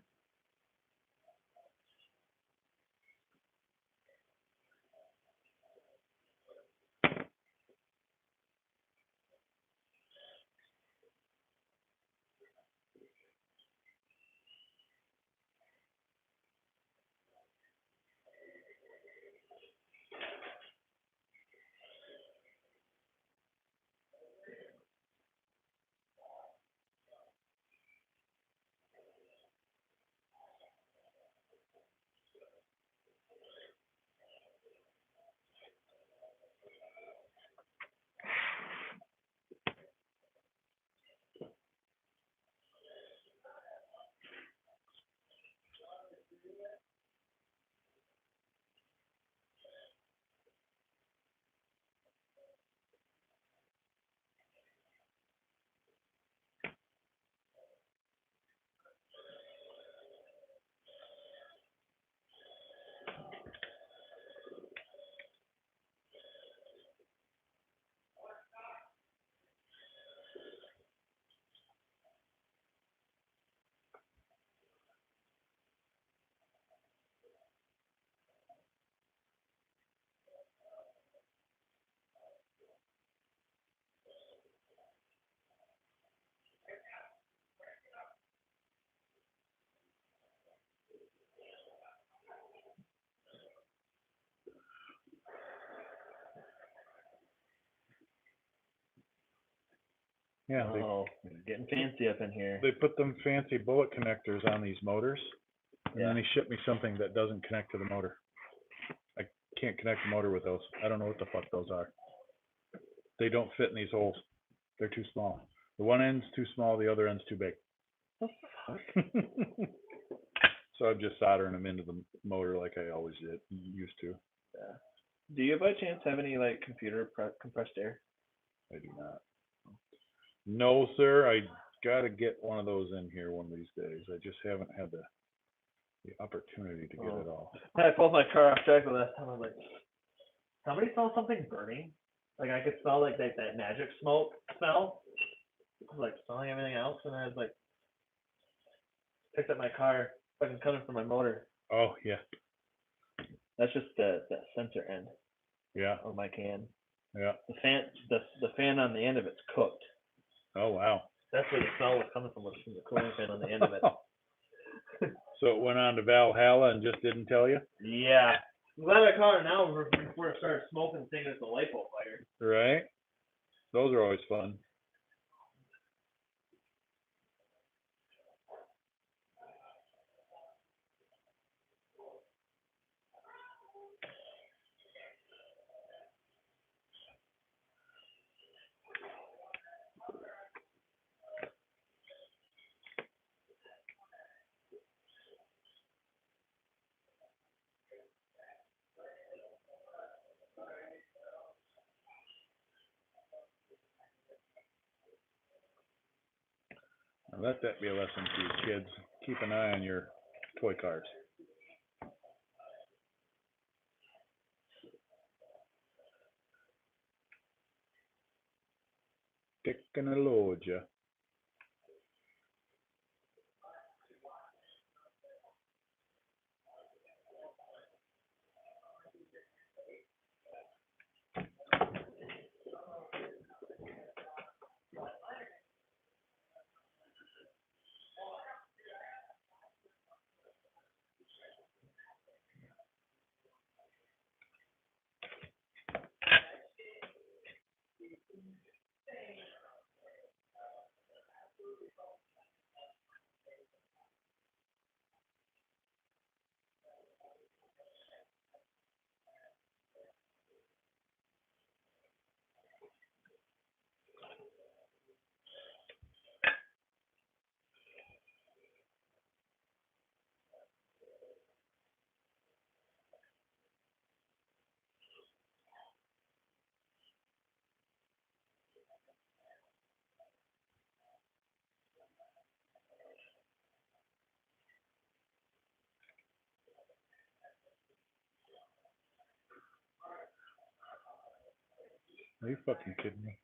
Yeah, Oh, getting fancy up in here. they put them fancy bullet connectors on these motors, and Yeah. then they ship me something that doesn't connect to the motor. I can't connect the motor with those. I don't know what the fuck those are. They don't fit in these holes. They're too small. The one end's too small, the other end's too big. So I'm just soldering them into the motor like I always used to. Yeah. Do you by chance have any like computer compressed air? I do not. No, sir. I gotta get one of those in here one of these days. I just haven't had the opportunity to get it all. When I pulled my car off track the last time, I was like, somebody saw something burning. Like I could smell like that magic smoke smell. I was like smelling everything else, and I was like, picked up my car, fucking coming from my motor. Oh yeah, That's just the sensor end yeah, of my can. yeah. The fan on the end of it's cooked. Oh wow. That's where the smell was coming from the cooling fan on the end of it. So it went on to Valhalla and just didn't tell you? Yeah. I'm glad I caught it now before it started smoking, thinking it's a lipo fire. Right? Those are always fun. Now let that be a lesson to you kids. Keep an eye on your toy cars. Technologia. Are you fucking kidding me?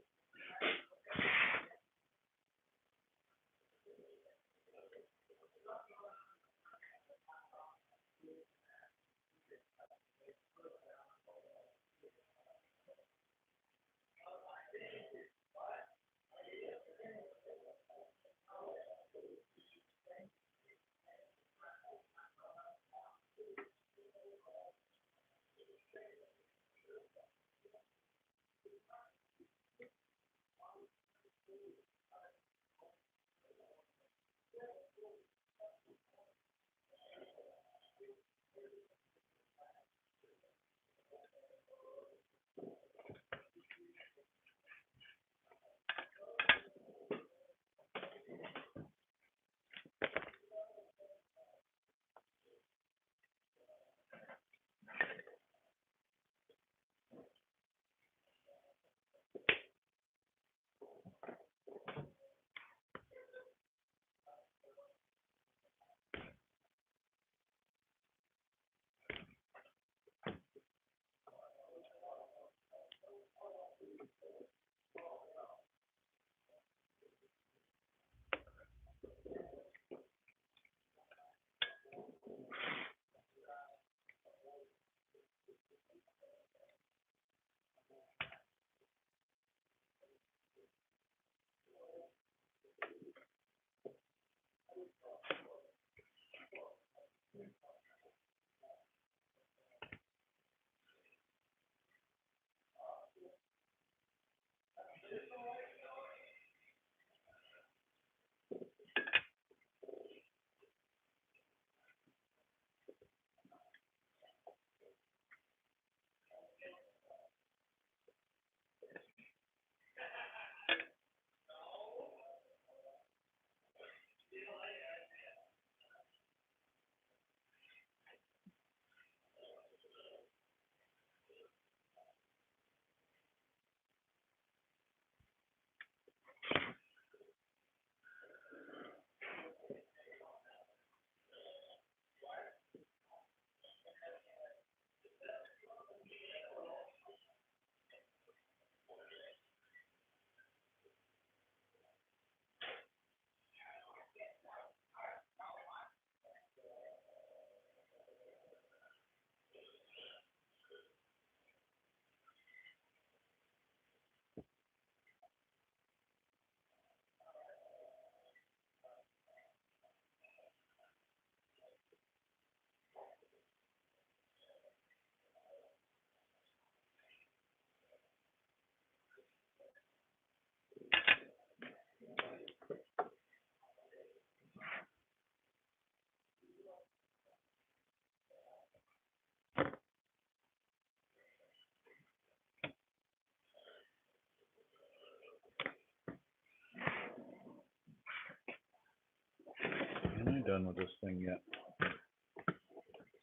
done with this thing yet.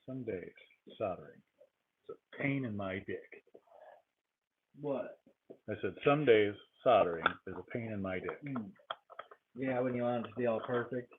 Some days, soldering. It's a pain in my dick. What? I said, some days, soldering is a pain in my dick. Yeah, when you want it to be all perfect.